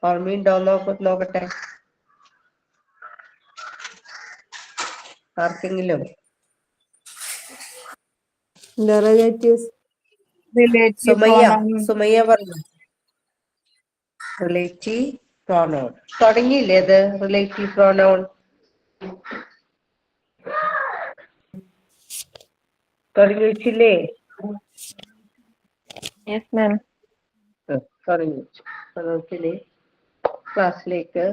ഓർമ്മയുണ്ടോ നോക്കട്ടെ ആർക്കെങ്കിലും. സുമയ്യ പറഞ്ഞു റിലേറ്റീവ് പ്രോനൗൺ. തുടങ്ങിയില്ലേ അത് റിലേറ്റീവ് പ്രോനൗൺ? തുടങ്ങി വെച്ചില്ലേ? തുടങ്ങി വെച്ചു. നമുക്കിനി ക്ലാസ്സിലേക്ക്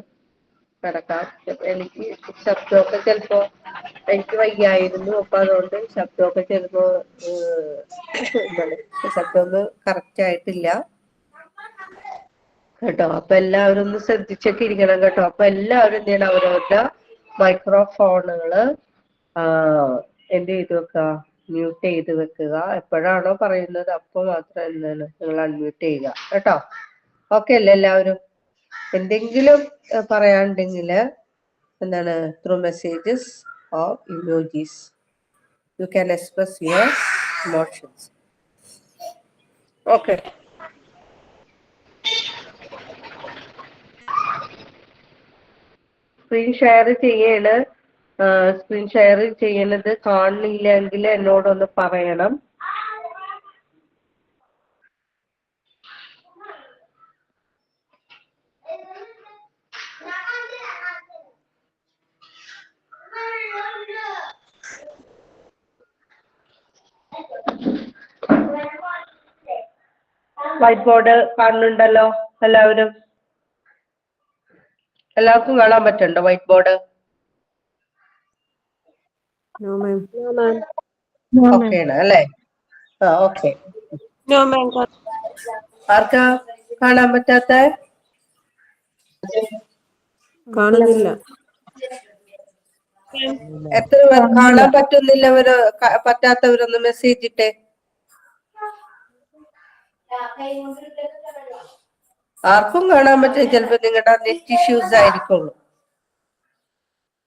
കിടക്കാം. എനിക്ക് ശബ്ദമൊക്കെ ചിലപ്പോ എനിക്ക് വയ്യായിരുന്നു, അപ്പൊ അതുകൊണ്ട് ശബ്ദമൊക്കെ ചിലപ്പോ ശബ്ദമൊന്നും കറക്റ്റ് ആയിട്ടില്ല കേട്ടോ. അപ്പൊ എല്ലാവരും ഒന്ന് ശ്രദ്ധിച്ചൊക്കെ ഇരിക്കണം കേട്ടോ. അപ്പൊ എല്ലാവരും എന്ത് ചെയ്യണം, അവരവരുടെ മൈക്രോഫോണുകള് എന്ത് ചെയ്ത് വെക്കുക, മ്യൂട്ട് ചെയ്ത് വെക്കുക. എപ്പോഴാണോ പറയുന്നത് അപ്പൊ മാത്രം എന്താണ് നിങ്ങൾ അൺമ്യൂട്ട് ചെയ്യുക കേട്ടോ. ഓക്കെ അല്ലേ എല്ലാവരും? എന്തെങ്കിലും പറയാനുണ്ടെങ്കിൽ എന്താണ് through messages or emojis you can express your emotions. Okay. Screen share ചെയ്യാണ്. സ്ക്രീൻ ഷെയർ ചെയ്യുന്നത് കാണുന്നില്ലെങ്കിൽ എന്നോടൊന്ന് പറയണം. വൈറ്റ് ബോർഡ് കാണുന്നുണ്ടല്ലോ എല്ലാവരും? എല്ലാവർക്കും കാണാൻ പറ്റുന്നുണ്ടോ വൈറ്റ് ബോർഡ്? ഓക്കെ ആണ് അല്ലേ? ഓക്കെ. ആർക്കാ കാണാൻ പറ്റാത്ത? കാണുന്നില്ല. എത്ര പേർ കാണാൻ പറ്റുന്നില്ലവരോ പറ്റാത്തവരൊന്ന് മെസ്സേജ് ഇട്ടേ. ആർക്കും കാണാൻ പറ്റും. ചിലപ്പോ നിങ്ങളുടെ നെറ്റ് ഇഷ്യൂസ് ആയിരിക്കുള്ളൂ.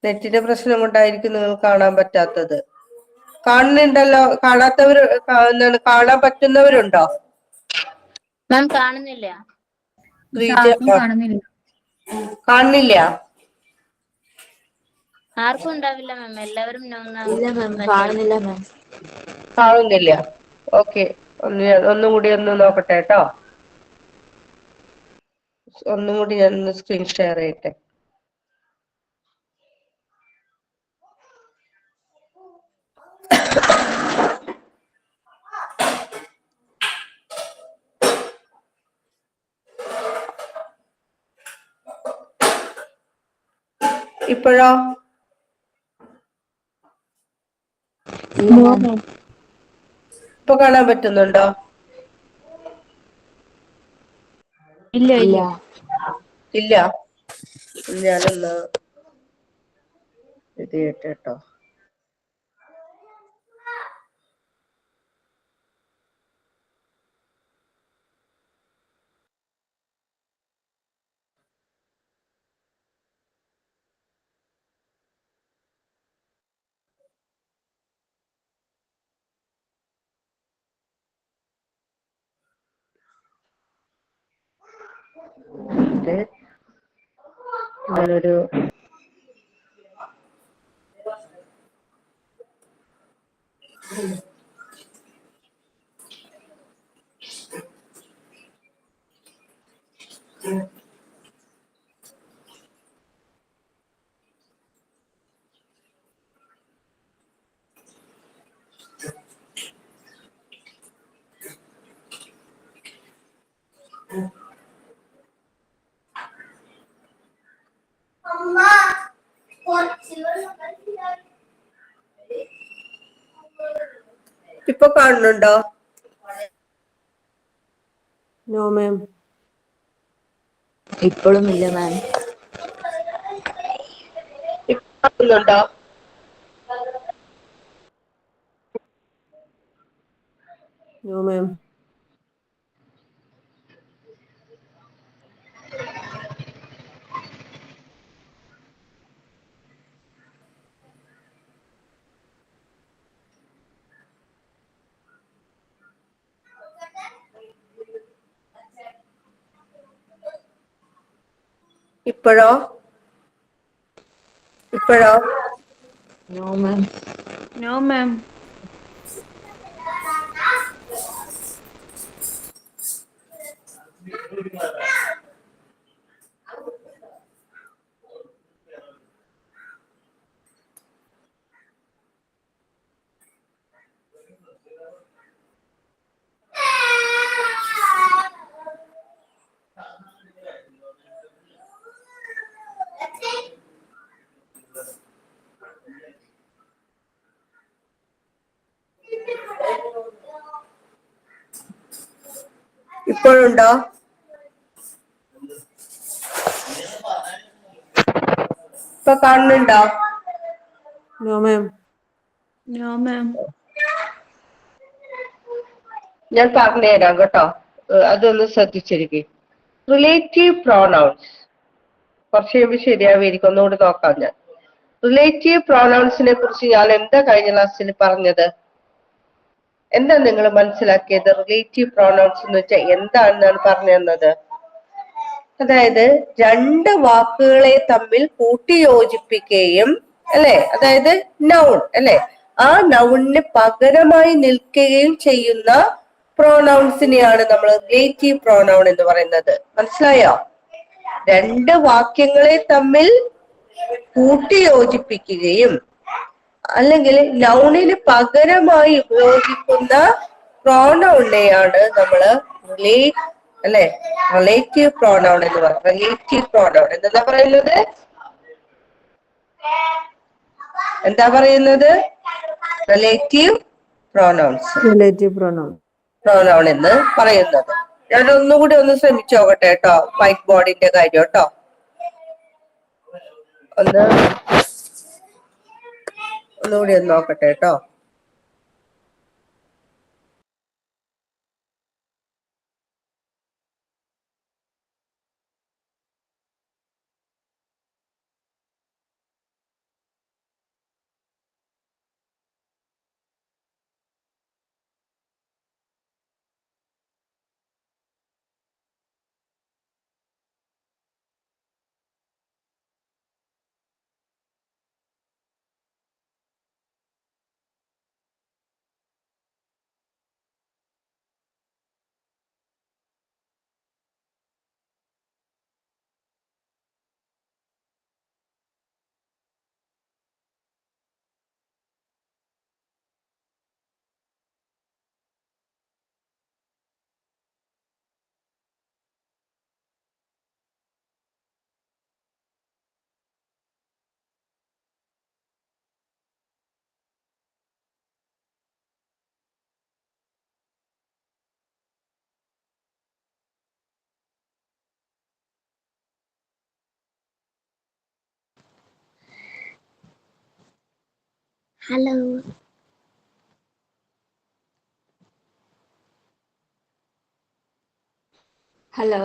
നെറ്റിന്റെ പ്രശ്നം കൊണ്ടായിരിക്കും നിങ്ങൾ കാണാൻ പറ്റാത്തത്. കാണുന്നുണ്ടല്ലോ. കാണാത്തവര് എന്താണ് കാണാൻ പറ്റുന്നവരുണ്ടോ? കാണുന്നില്ല. കാണുന്നില്ല. ആർക്കും ഉണ്ടാവില്ല മാം. എല്ലാവരും കാണുന്നില്ല. ഓക്കെ. ഒന്നും കൂടി ഒന്ന് നോക്കട്ടെ കേട്ടോ. ഒന്നും കൂടി ഞാൻ സ്ക്രീൻ ഷെയർ ചെയ്യട്ടെ. ഇപ്പോഴോ? ഇപ്പൊ കാണാൻ പറ്റുന്നുണ്ടോ? ഇല്ല. ഞാനൊന്ന് ഇത് ചെയ്യട്ടെ കേട്ടോ. ഞാനൊരു ഇപ്പൊ കാണുന്നുണ്ടോ? No ma'am. ഇപ്പോഴും ഇല്ല മാം. ഇപ്പൊ കാണുന്നുണ്ടോ? No ma'am. ഇപ്പോഴോ? ഇപ്പോഴോ? No ma'am. No ma'am. ഇപ്പോഴുണ്ടോ? ഇപ്പൊ കാണുന്നുണ്ടോ? No ma'am. No ma'am. ഞാൻ പറഞ്ഞുതരാം കേട്ടോ, അതൊന്ന് ശ്രദ്ധിച്ചിരിക്കും. റിലേറ്റീവ് പ്രോനൗൺസ് കുറച്ച് കഴിയുമ്പോൾ ശരിയാവുമായിരിക്കും, ഒന്നുകൂടി നോക്കാം ഞാൻ. റിലേറ്റീവ് പ്രോനൗൺസിനെ കുറിച്ച് ഞാൻ എന്താ കഴിഞ്ഞ ക്ലാസ്സിൽ പറഞ്ഞത്? എന്താ നിങ്ങൾ മനസ്സിലാക്കിയത്? റിലേറ്റീവ് പ്രോനൗൺസ് എന്ന് വെച്ചാൽ എന്താണെന്നാണ് പറഞ്ഞു തന്നത്. അതായത് രണ്ട് വാക്കുകളെ തമ്മിൽ കൂട്ടിയോജിപ്പിക്കുകയും അല്ലെ, അതായത് നൗൺ അല്ലെ, ആ നൗണിന് പകരമായി നിൽക്കുകയും ചെയ്യുന്ന പ്രോനൗൺസിനെയാണ് നമ്മൾ റിലേറ്റീവ് പ്രോനൗൺ എന്ന് പറയുന്നത്. മനസ്സിലായോ? രണ്ട് വാക്യങ്ങളെ തമ്മിൽ കൂട്ടിയോജിപ്പിക്കുകയും അല്ലെങ്കിൽ നൗണിന് പകരമായി ഉപയോഗിക്കുന്ന പ്രോനൗണിനെയാണ് നമ്മള് റിലേറ്റീവ് പ്രോനൗൺ എന്ന് പറയുന്നത്. റിലേറ്റീവ് പ്രോനൗൺ എന്താ പറയുന്നത്? Relative pronouns, relative pronoun. Pronoun എന്ന് പറയുന്നത്. ഞാൻ ഒന്നുകൂടി ഒന്ന് ശ്രമിച്ചു നോക്കട്ടെ കേട്ടോ, വൈറ്റ് ബോർഡിന്റെ കാര്യം കേട്ടോ. ഒന്നുകൂടി ഒന്ന് നോക്കട്ടെ കേട്ടോ. ഹലോ. ഹലോ.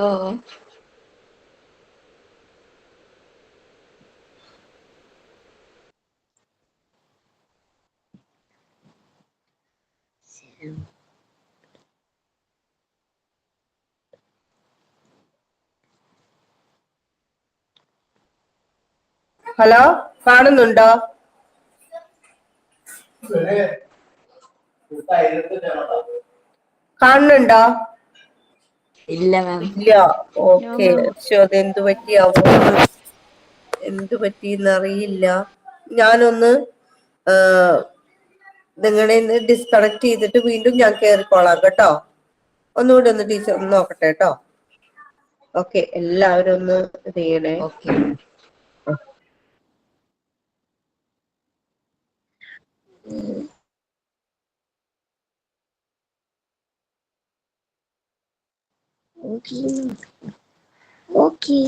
ഹലോ, കാണുന്നുണ്ടോ? കാണുന്നുണ്ടോ? ഇല്ല മാം. ഇല്ല. ഓക്കെ. എന്ത് പറ്റിയാവോ? എന്ത് പറ്റിയെന്ന് അറിയില്ല. ഞാനൊന്ന് നിങ്ങളെ ഡിസ്കണക്ട് ചെയ്തിട്ട് വീണ്ടും ഞാൻ കയറിക്കോളാം കേട്ടോ. ഒന്നുകൂടി ഒന്ന് ടീച്ചർ ഒന്ന് നോക്കട്ടെ കേട്ടോ. ഓക്കെ, എല്ലാവരും ഒന്ന് ഇത് ചെയ്യണേ. ഓക്കെ. ഓക്കെ. ഓക്കെ.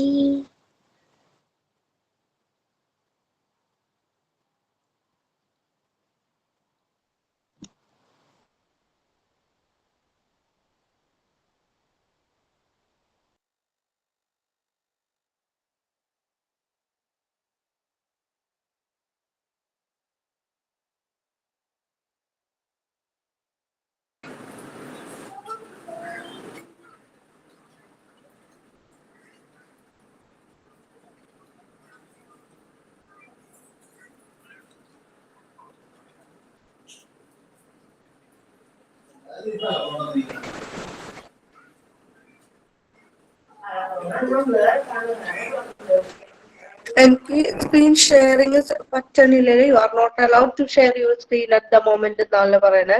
എനിക്ക് സ്ക്രീൻ ഷെയറിങ് പറ്റണില്ലേ? You are not allowed to share your screen at the moment എന്നാണല്ലോ പറയണേ.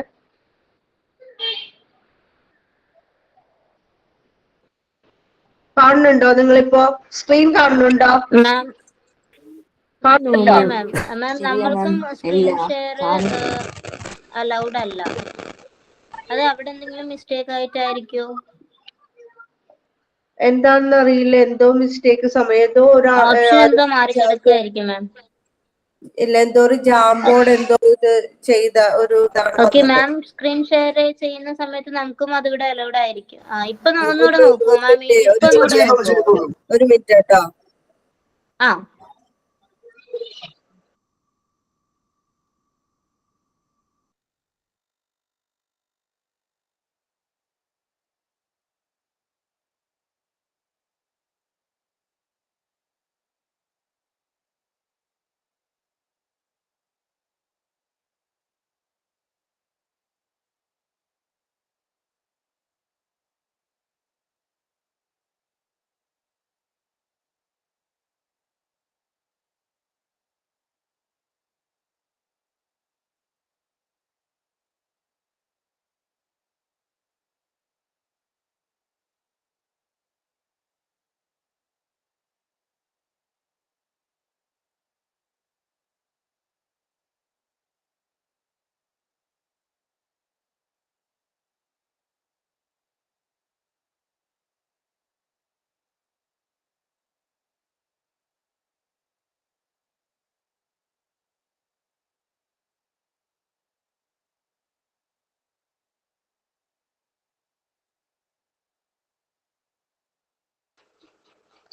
കാണുന്നുണ്ടോ നിങ്ങളിപ്പോ? സ്ക്രീൻ കാണുന്നുണ്ടോ? മാം ഇല്ല കാണുന്നുണ്ടോ? മാം മാം ഇല്ല നമ്മൾക്കും മാം ഇല്ല സ്ക്രീൻ ഷെയർ അലൗഡ് അല്ല. അത് അവിടെ എന്തെങ്കിലും മിസ്റ്റേക്ക് ആയിട്ടായിരിക്കോ? എന്താണെന്ന് അറിയില്ല, എന്തോ മിസ്റ്റേക്ക് സമയം എന്തോ ഓപ്ഷൻ എന്തോ മാറി കിടക്കുകയായിരിക്കും മാം. ഇല്ല, എന്തോ ഒരു ജാംബോർഡ് എന്തോ ഇത് ചെയ്ത ഒരു ഇതാണ് ഓക്കെ വന്നത്. മാം, സ്ക്രീൻ ഷെയർ ചെയ്യുന്ന സമയത്ത് നമുക്കും അതിവിടെ അലൗഡ് ആയിരിക്കും. ഇപ്പൊ ഒന്നുകൂടെ നോക്കുവോ മാം? ഇപ്പൊ ഒന്നുകൂടെ നോക്കുവോ? ഒരു മിനിറ്റ് കേട്ടോ. ആ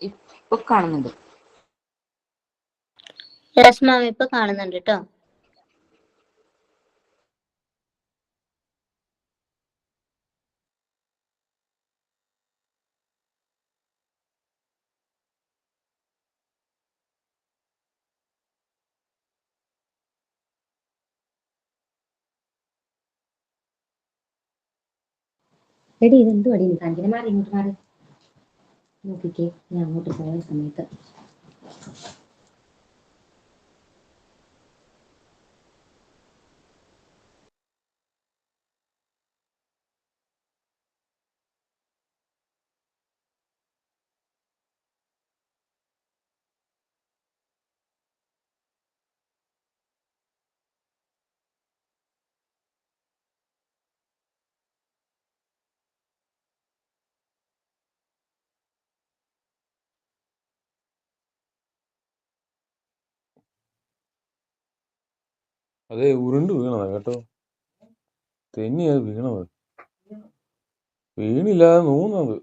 ഇപ്പൊ കാണുന്നുണ്ട്. യെസ് മാം, ഇപ്പൊ കാണുന്നുണ്ട് കേട്ടോ. എടി ഇതെന്തു അടി നീ കാണിക്കണേ? മാറി ഇങ്ങോട്ട് മാറി നോക്കിക്കേ. ഞാൻ അങ്ങോട്ട് പോയ സമയത്ത് അതെ, ഉരുണ്ട് വീണതാ കേട്ടോ. തെന്നിയാ വീണത്, വീണില്ലാതെ തോന്നുന്നത്.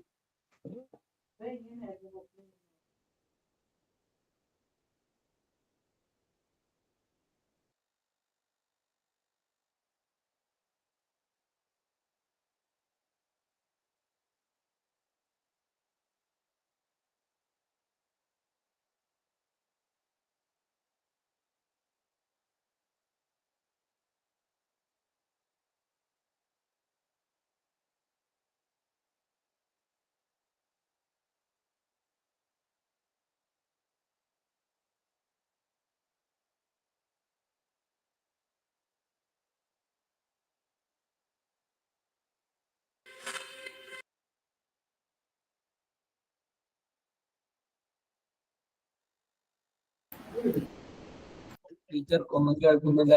ടീച്ചർ ഒന്നും കേൾക്കുന്നില്ല.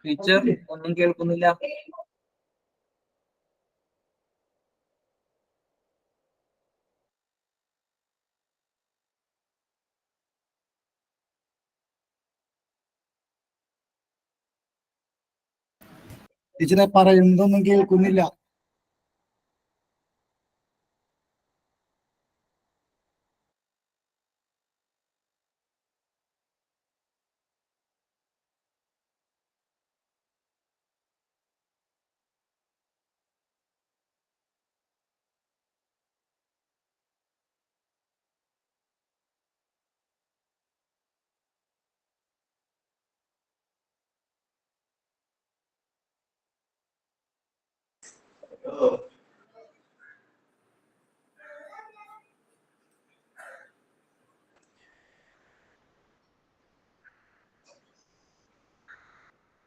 ടീച്ചർ ഒന്നും കേൾക്കുന്നില്ല. ടീച്ചറെ പറയുന്നതൊന്നും കേൾക്കുന്നില്ല.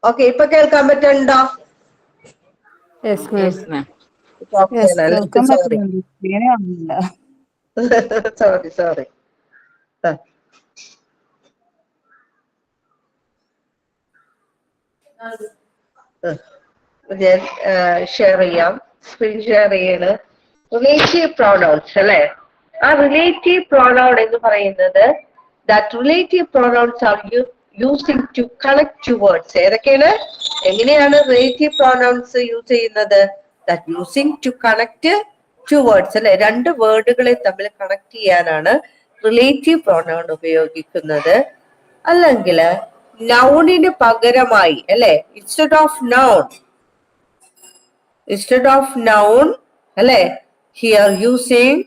ഓക്കെ, ഇപ്പൊ കേൾക്കാൻ പറ്റുന്നുണ്ടോ? Yes ma'am. Yes ma'am. കേൾക്കാൻ പറ്റുന്നുണ്ട്. ക്ലിയർ ആവുന്നില്ല. സോറി. ഞാൻ ഷെയർ ചെയ്യാം, സ്ക്രീൻ ഷെയർ ചെയ്യാണ്. റിലേറ്റീവ് പ്രോണൗൺസ് അല്ലെ? ആ റിലേറ്റീവ് പ്രോണൗൺ എന്ന് പറയുന്നത് that relative pronouns are using to connect two words. ഏതൊക്കെയാണ്? എങ്ങനെയാണ് റിലേറ്റീവ് പ്രോണൗൺസ് യൂസ് ചെയ്യുന്നത്? That using to connect two words അല്ലെ? രണ്ട് വേർഡുകളെ തമ്മിൽ കണക്ട് ചെയ്യാനാണ് റിലേറ്റീവ് പ്രോണൗൺ ഉപയോഗിക്കുന്നത്. അല്ലെങ്കിൽ നൗണിന് പകരമായി അല്ലെ? ഇൻസ്റ്റെഡ് ഓഫ് നൗൺ അല്ലെ? ഹിയർ യൂസിങ്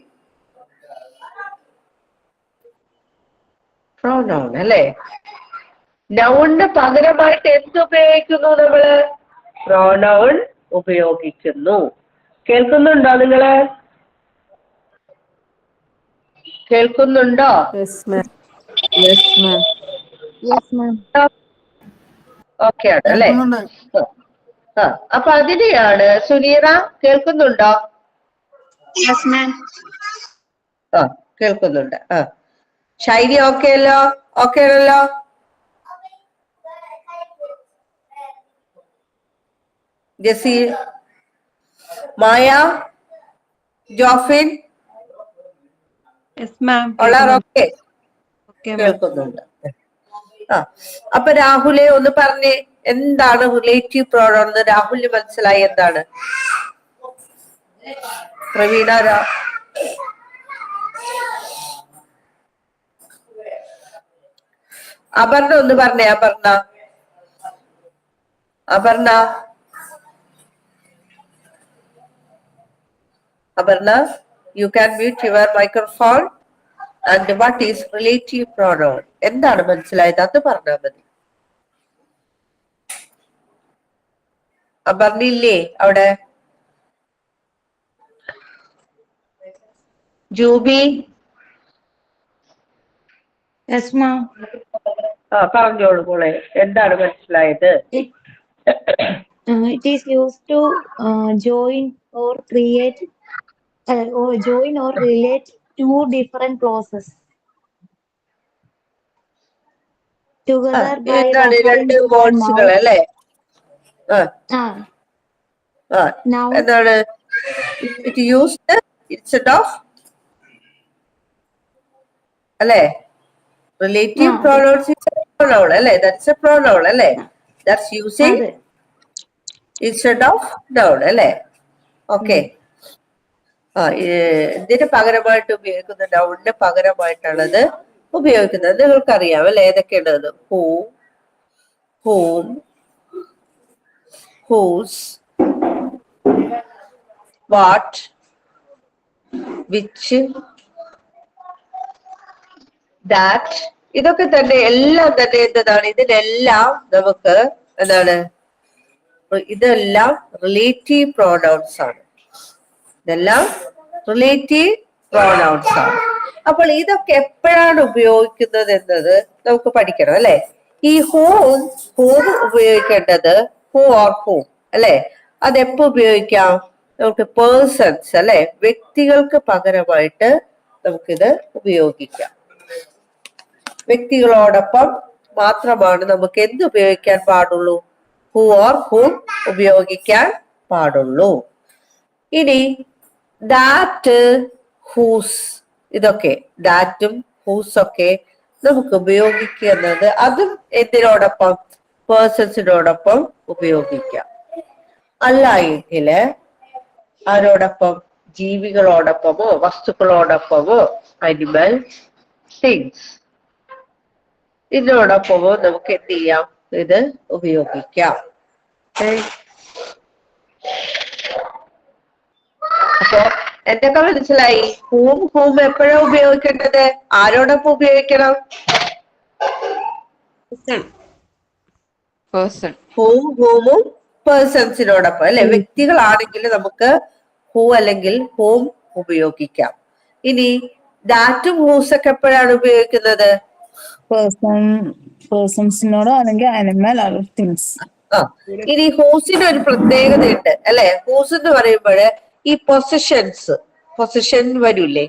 പ്രോനൗൺ അല്ലെ? നൗണിന് പകരമായിട്ട് എന്ത് ഉപയോഗിക്കുന്നു? നമ്മള് പ്രോനൗൺ ഉപയോഗിക്കുന്നു. കേൾക്കുന്നുണ്ടോ നിങ്ങള്? കേൾക്കുന്നുണ്ടോ? Yes ma'am. Yes ma'am. Yes മാം. ഓക്കെ ആണ് അല്ലെ? അപ്പൊ അതിനെയാണ് സുനീറ, കേൾക്കുന്നുണ്ടോ? Yes ma'am. കേൾക്കുന്നുണ്ട്. ഷൈനി ഓക്കെ അല്ലോ? ഓക്കെ ആണല്ലോ? ജസീർ, മായ, ജോഫിൻ, യെസ് മാം. ഓക്കെ കേൾക്കുന്നുണ്ട്. അപ്പൊ രാഹുലെ ഒന്ന് പറഞ്ഞേ, എന്താണ് റിലേറ്റീവ് പ്രോണൗൺ എന്ന് രാഹുലിന് മനസ്സിലായി? എന്താണ്? പ്രവീണ, അപർണ ഒന്ന് പറഞ്ഞേ. Aparna, you can mute your microphone. And what is relative pronoun? എന്താണ് മനസ്സിലായത്? അത് പറഞ്ഞാൽ മതി. അപർണില്ലേ അവിടെ? Juby, yes ma'am. പറഞ്ഞോളൂ മോളെ, എന്താണ് മനസ്സിലായത്? It is used to join or create or join or relate two different clauses together by എന്താണ് referring രണ്ട് to the വേർഡ്സുകൾ noun. അല്ലേ? Noun. എന്താണ്? ഇറ്റ് യൂസ്ഡ് ഇൻസ്റ്റെഡ് ഓഫ് അല്ലേ? റിലേറ്റീവ് പ്രോനൗൺസ് pronoun അല്ലേ? ദാറ്റ്സ് എ pronoun അല്ലേ? That's using instead of noun അല്ലേ? Okay. ഇതിന് പകരമായിട്ട് ഉപയോഗിക്കുന്ന നൗണിന് പകരമായിട്ടാണ് അത് ഉപയോഗിക്കുന്നത്. നിങ്ങൾക്കറിയാം അല്ലെ ഏതൊക്കെയുള്ളത്? Who, whom, whose, what, which, that. ഇതൊക്കെ തന്നെ എല്ലാം തന്നെ എന്താണ്? ഇതിനെല്ലാം നമുക്ക് എന്താണ്? ഇതെല്ലാം റിലേറ്റീവ് പ്രോനൗൺസ് ആണ്. ഇതെല്ലാം റിലേറ്റീവ് പ്രോനൗൺസ് ആണ്. അപ്പോൾ ഇതൊക്കെ എപ്പോഴാണ് ഉപയോഗിക്കുന്നത് എന്നത് നമുക്ക് പഠിക്കണം അല്ലെ? ഈ ഹൂം ഉപയോഗിക്കേണ്ടത് ഹൂ ഓർ ഹൂം അല്ലെ? അതെപ്പോ ഉപയോഗിക്കാം? നമുക്ക് പേഴ്സൺസ് അല്ലെ? വ്യക്തികൾക്ക് പകരമായിട്ട് നമുക്കിത് ഉപയോഗിക്കാം. വ്യക്തികളോടൊപ്പം മാത്രമാണ് നമുക്ക് എന്ത് ഉപയോഗിക്കാൻ പാടുള്ളൂ? ഹൂ ഓർ ഹൂം ഉപയോഗിക്കാൻ പാടുള്ളൂ. ഇനി ദാറ്റ്, ഹൂസ്, ഇതൊക്കെ ദാറ്റും ഹൂസൊക്കെ നമുക്ക് ഉപയോഗിക്കുന്നത് അതും എന്തിനോടൊപ്പം? പേഴ്സൺസിനോടൊപ്പം ഉപയോഗിക്കാം. അല്ല എങ്കില് ആരോടൊപ്പം? ജീവികളോടൊപ്പമോ വസ്തുക്കളോടൊപ്പമോ അനിമൽ, തിങ്സ്, ഇതിനോടൊപ്പമോ നമുക്ക് എന്ത് ചെയ്യാം? ഇത് ഉപയോഗിക്കാം. അപ്പൊ എന്തൊക്കെ മനസ്സിലായി? ഹൂം എപ്പോഴാ ഉപയോഗിക്കേണ്ടത്? ആരോടൊപ്പം ഉപയോഗിക്കണം? പേഴ്സൺ. ഹൂമും പേഴ്സൺസിനോടൊപ്പം അല്ലെ? വ്യക്തികളാണെങ്കിൽ നമുക്ക് ഹൂ അല്ലെങ്കിൽ ഹൂം ഉപയോഗിക്കാം. ഇനി ദാറ്റും ഹൂസൊക്കെ എപ്പോഴാണ് ഉപയോഗിക്കുന്നത്? പേഴ്സൺസിനോടോ അല്ലെങ്കിൽ അനിമൽ അതർ തിങ്സ്. ഇനി ഹൂസിന് ഒരു പ്രത്യേകതയുണ്ട് അല്ലെ. ഹൂസ് എന്ന് പറയുമ്പോൾ ഈ പൊസിഷൻ വരൂലേ.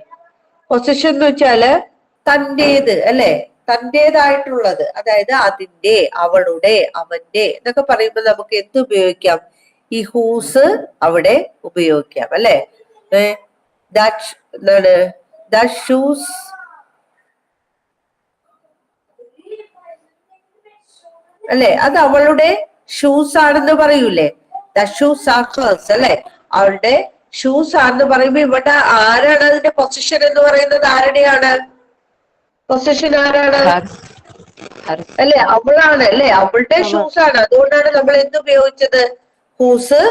പൊസിഷൻ എന്ന് വെച്ചാല് തന്റേത് അല്ലെ, തന്റേതായിട്ടുള്ളത്. അതായത് അതിന്റെ, അവളുടെ, അവന്റെ എന്നൊക്കെ പറയുമ്പോൾ നമുക്ക് എന്ത് ഉപയോഗിക്കാം? ഈ ഹൂസ് അവിടെ ഉപയോഗിക്കാം അല്ലെ. എന്താണ് ദാറ്റ് ഷൂസ് അല്ലെ, അത് അവളുടെ ഷൂസ് ആണെന്ന് പറയൂലേ. ദാറ്റ് ഷൂസ് ആർ ഹേഴ്സ് അല്ലെ, അവളുടെ ഷൂസ് ആണെന്ന് പറയുമ്പോ ഇവിടെ ആരാണ് അതിന്റെ പൊസിഷൻ എന്ന് പറയുന്നത്? ആരുടെയാണ് പൊസിഷൻ? ആരാണ് അല്ലെ, അവളാണ് അല്ലെ, അവളുടെ ഷൂസ് ആണ്. അതുകൊണ്ടാണ് നമ്മൾ എന്ത് ഉപയോഗിച്ചത്? ഹൂസ്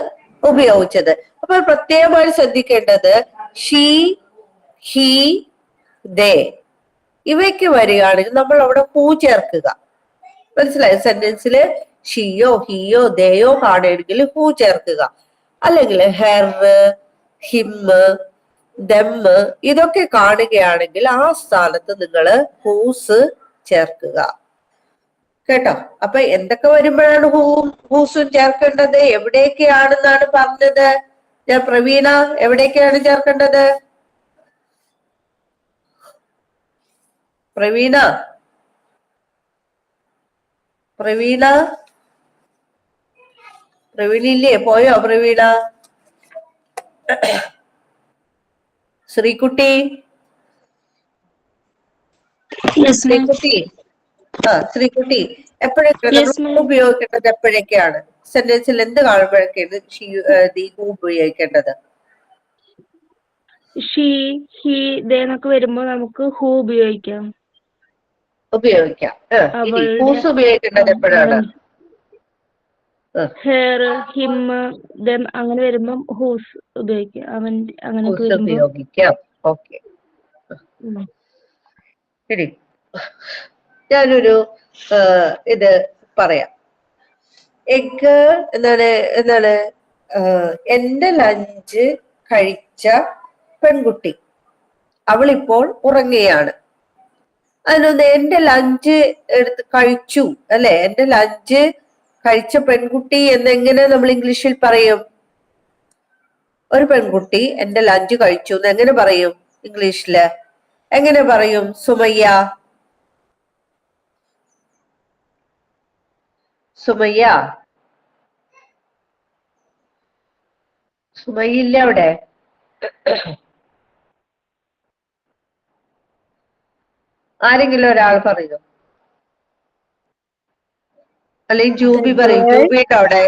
ഉപയോഗിച്ചത്. അപ്പൊ പ്രത്യേകമായി ശ്രദ്ധിക്കേണ്ടത് ഷീ, ഹി, ദേ ഇവയ്ക്ക് വരികയാണെങ്കിൽ നമ്മൾ അവിടെ ഹൂ ചേർക്കുക. മനസ്സിലായോ? സെന്റൻസില് ഷിയോ, ഹിയോ, ദേയോ കാണുകയാണെങ്കിൽ ഹൂ ചേർക്കുക. അല്ലെങ്കിൽ ഹെർ, ഹിം, ദം ഇതൊക്കെ കാണുകയാണെങ്കിൽ ആ സ്ഥാനത്ത് നിങ്ങൾ ഹൂസ് ചേർക്കുക. കേട്ടോ? അപ്പൊ എന്തൊക്കെ വരുമ്പോഴാണ് ഹൂസും ചേർക്കേണ്ടത്? എവിടെയൊക്കെയാണെന്നാണ് പറഞ്ഞത്? ഞാൻ പ്രവീണ, എവിടെയൊക്കെയാണ് ചേർക്കേണ്ടത്? പ്രവീണ പ്രവീണില്ലേ? പോയോ പ്രവീണ? ശ്രീകുട്ടി ശ്രീകുട്ടി എപ്പോഴൊക്കെയാണ് ഉപയോഗിക്കേണ്ടത്? എപ്പോഴൊക്കെയാണ് സെന്റൻസിൽ എന്ത് കാണുമ്പോഴൊക്കെയാണ് ഉപയോഗിക്കേണ്ടത്? ഷീ, ഹി, ദേ എന്നൊക്കെ വരുമ്പോ നമുക്ക് ഹൂ ഉപയോഗിക്കാം. ഹൂസ് ഉപയോഗിക്കേണ്ടത് എപ്പോഴാണ്? ഹെയർ, ഹിം, ദം അങ്ങനെ വരുമ്പോ ഹൂസ് ഉപയോഗിക്കാം. അവൻ അങ്ങനെയൊക്കെ ഉപയോഗിക്കാം. ഓക്കെ, ശരി. ഞാനൊരു ഇത് പറയാം. എഗ് എന്താണ് എന്റെ ലഞ്ച് കഴിച്ച പെൺകുട്ടി അവളിപ്പോൾ ഉറങ്ങുകയാണ്. അതിനൊന്ന് എന്റെ ലഞ്ച് എടുത്ത് കഴിച്ചു അല്ലെ, എന്റെ ലഞ്ച് കഴിച്ച പെൺകുട്ടി എന്നെങ്ങനെ നമ്മൾ ഇംഗ്ലീഷിൽ പറയും? ഒരു പെൺകുട്ടി എന്റെ ലഞ്ച് കഴിച്ചു എന്ന് എങ്ങനെ പറയും ഇംഗ്ലീഷില്? എങ്ങനെ പറയും? സുമയ്യ സുമയ്യില്ല അവിടെ? ആരെങ്കിലും ഒരാൾ പറയൂ, അല്ലെങ്കിൽ ജൂബി പറയും. ജൂബി ഉണ്ടോ അവിടെ?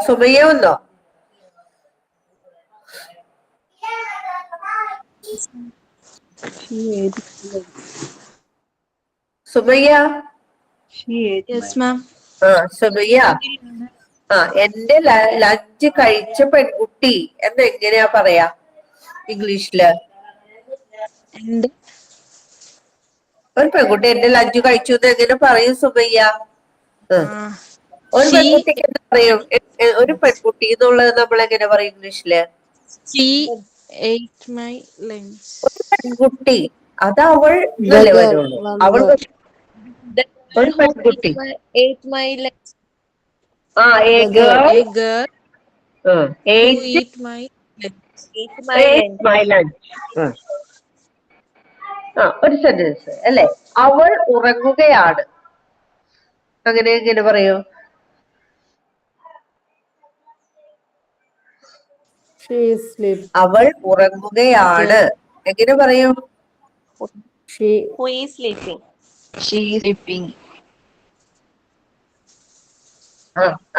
സുമയ്യ വന്നോ? സുമയ്യ സുമയ്യ എന്റെ ലഞ്ച് കഴിച്ച പെൺകുട്ടി എന്ന് എങ്ങനെയാ പറയാ ഇംഗ്ലീഷില്? ഒരു പെൺകുട്ടി എന്റെ ലഞ്ച് കഴിച്ചു എന്ന് എങ്ങനെ പറയും സുമയ്യ? ഒരു പെൺകുട്ടിക്ക് എന്താ പറയും? ഒരു പെൺകുട്ടി എന്നുള്ളത് നമ്മൾ എങ്ങനെ പറയും ഇംഗ്ലീഷില്? ഒരു പെൺകുട്ടി അത് അവൾ എന്നല്ലേ വരുള്ളൂ. അവൾ ഒരു പെൺകുട്ടി. ഒരു സെന്റൻസ് അല്ലെ, അവൾ ഉറങ്ങുകയാണ്. അങ്ങനെ എങ്ങനെ പറയൂ? അവൾ ഉറങ്ങുകയാണ് എങ്ങനെ പറയും?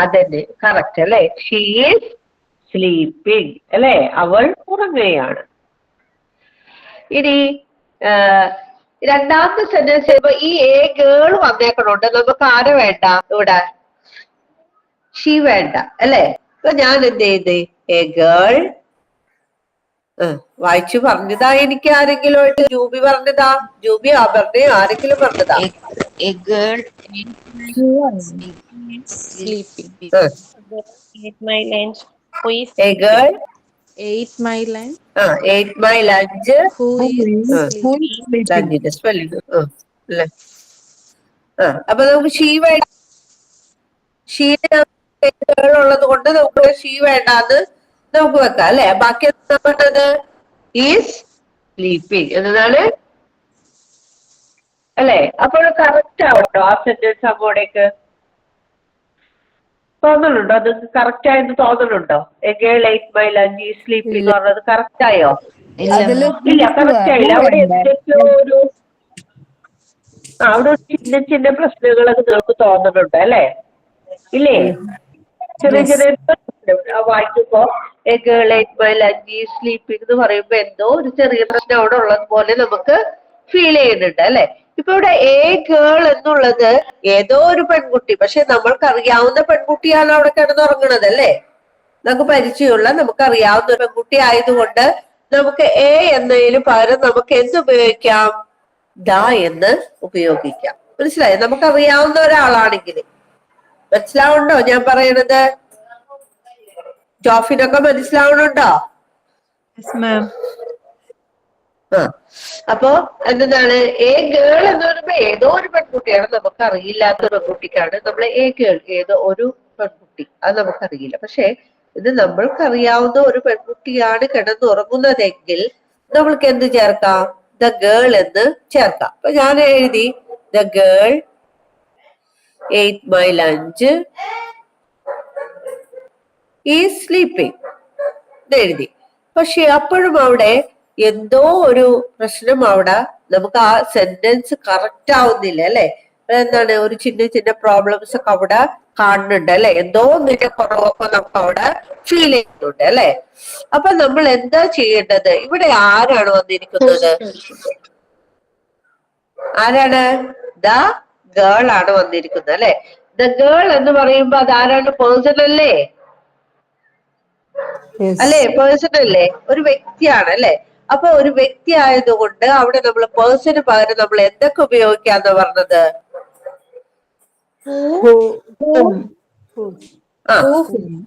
അതന്നെ, കറക്റ്റ് അല്ലെ. ഷീ ഈസ് സ്ലീപ്പിംഗ് അല്ലെ, അവൾ ഉറങ്ങുകയാണ്. ഇനി രണ്ടാമത്തെ സെന്റൻസ് ചെയ്യുമ്പോ ഈ എ ഗേൾ വന്നേക്കണോണ്ട് നമുക്ക് ആരെ വേണ്ട ഇവിടെ? ഷീ വേണ്ട അല്ലെ. അപ്പൊ ഞാൻ എന്ത് ചെയ്ത് എ ഗേൾ വായിച്ചു പറഞ്ഞതാ എനിക്ക് ആരെങ്കിലും ആയിട്ട്? ജൂബി പറഞ്ഞതാ? ജൂബി ആഭരണയോ ആരെങ്കിലും പറഞ്ഞതാ? A girl ate my lunch. ate my lunch. Who is Who is sleeping? ലഞ്ചിന്റെ സ്പെല്ലിംഗ് അല്ലേ? അപ്പൊ നമുക്ക് ഉള്ളത് കൊണ്ട് നമുക്ക് ഷീ വേണ്ടാന്ന് നമുക്ക് വെക്കാം അല്ലെ. ബാക്കി എന്താ പറഞ്ഞത്? ഈസ് സ്ലീപ്പിംഗ് എന്നതാണ് അല്ലെ. അപ്പോൾ കറക്റ്റ് ആവട്ടോ ആ സെന്റൻസ് അങ്ങോട്ടേക്ക്? തോന്നുന്നുണ്ടോ? അത് കറക്റ്റ് ആയെന്ന് തോന്നുന്നുണ്ടോ? A girl ate my lunch is sleeping എന്ന് പറഞ്ഞത് കറക്റ്റ് ആയോ? അതില് ഇല്ല, കറക്റ്റ് ആയില്ല. അവിടെ എന്തൊക്കെയോ അവിടെ ചിന്ന ചിന്ന പ്രശ്നങ്ങളൊക്കെ നമുക്ക് തോന്നുന്നുണ്ട് അല്ലെ? ഇല്ലേ? ചെറിയ ചെറിയ വായിക്കുമ്പോ a girl ate my lunch is sleeping എന്ന് പറയുമ്പോ എന്തോ ഒരു ചെറിയ പ്രശ്നം അവിടെ ഉള്ളത് പോലെ നമുക്ക് ഫീൽ ചെയ്യുന്നുണ്ട് അല്ലെ. ഇപ്പൊ ഇവിടെ എ ഗേൾ എന്നുള്ളത് ഏതോ ഒരു പെൺകുട്ടി, പക്ഷെ നമ്മൾക്ക് അറിയാവുന്ന പെൺകുട്ടിയാണ് അവിടെ കിടന്നുറങ്ങണത് അല്ലെ. നമുക്ക് പരിചയമുള്ള നമുക്കറിയാവുന്ന ഒരു പെൺകുട്ടി ആയതുകൊണ്ട് നമുക്ക് എ എന്നതിന് പകരം നമുക്ക് എന്ത് ഉപയോഗിക്കാം? ദ എന്ന് ഉപയോഗിക്കാം. മനസ്സിലായോ? നമുക്കറിയാവുന്ന ഒരാളാണെങ്കിൽ. മനസ്സിലാവുന്നുണ്ടോ ഞാൻ പറയണത്? ജോഫിനൊക്കെ മനസ്സിലാവണുണ്ടോ? അപ്പോ എന്താണ് എ ഗേൾ എന്ന് പറയുമ്പോ ഏതോ ഒരു പെൺകുട്ടിയാണ്, നമുക്ക് അറിയില്ലാത്ത ഒരു പെൺകുട്ടിക്കാണ് നമ്മൾ എ ഗേൾ, ഏതോ ഒരു പെൺകുട്ടി, അത് നമുക്കറിയില്ല. പക്ഷെ ഇത് നമ്മൾക്കറിയാവുന്ന ഒരു പെൺകുട്ടിയാണ് കിടന്നുറങ്ങുന്നതെങ്കിൽ നമ്മൾക്ക് എന്ത് ചേർക്കാം? ദ ഗേൾ എന്ന് ചേർക്കാം. അപ്പൊ ഞാൻ എഴുതി the girl ate my lunch is sleeping എഴുതി. പക്ഷെ അപ്പോഴും അവിടെ എന്തോ ഒരു പ്രശ്നം അവിടെ നമുക്ക് ആ സെന്റൻസ് കറക്റ്റ് ആവുന്നില്ല അല്ലെ. എന്താണ് ഒരു ചിന്ന ചിന്ന പ്രോബ്ലംസ് ഒക്കെ അവിടെ കാണുന്നുണ്ട് അല്ലെ. എന്തോ ഒന്നിന്റെ കുറവൊക്കെ നമുക്ക് അവിടെ ഫീൽ ചെയ്യുന്നുണ്ട് അല്ലെ. അപ്പൊ നമ്മൾ എന്താ ചെയ്യേണ്ടത്? ഇവിടെ ആരാണ് വന്നിരിക്കുന്നത്? ആരാണ്? ദ ഗേൾ ആണ് വന്നിരിക്കുന്നത് അല്ലെ. ദ ഗേൾ എന്ന് പറയുമ്പോ അതാരാണ്? പേഴ്സൺ അല്ലേ? അല്ലെ, പേഴ്സൺ അല്ലേ? ഒരു വ്യക്തിയാണ് അല്ലെ. അപ്പൊ ഒരു വ്യക്തി ആയതുകൊണ്ട് അവിടെ നമ്മൾ പേഴ്സന് പകരം നമ്മൾ എന്തൊക്കെ ഉപയോഗിക്കാന്ന് പറഞ്ഞത്?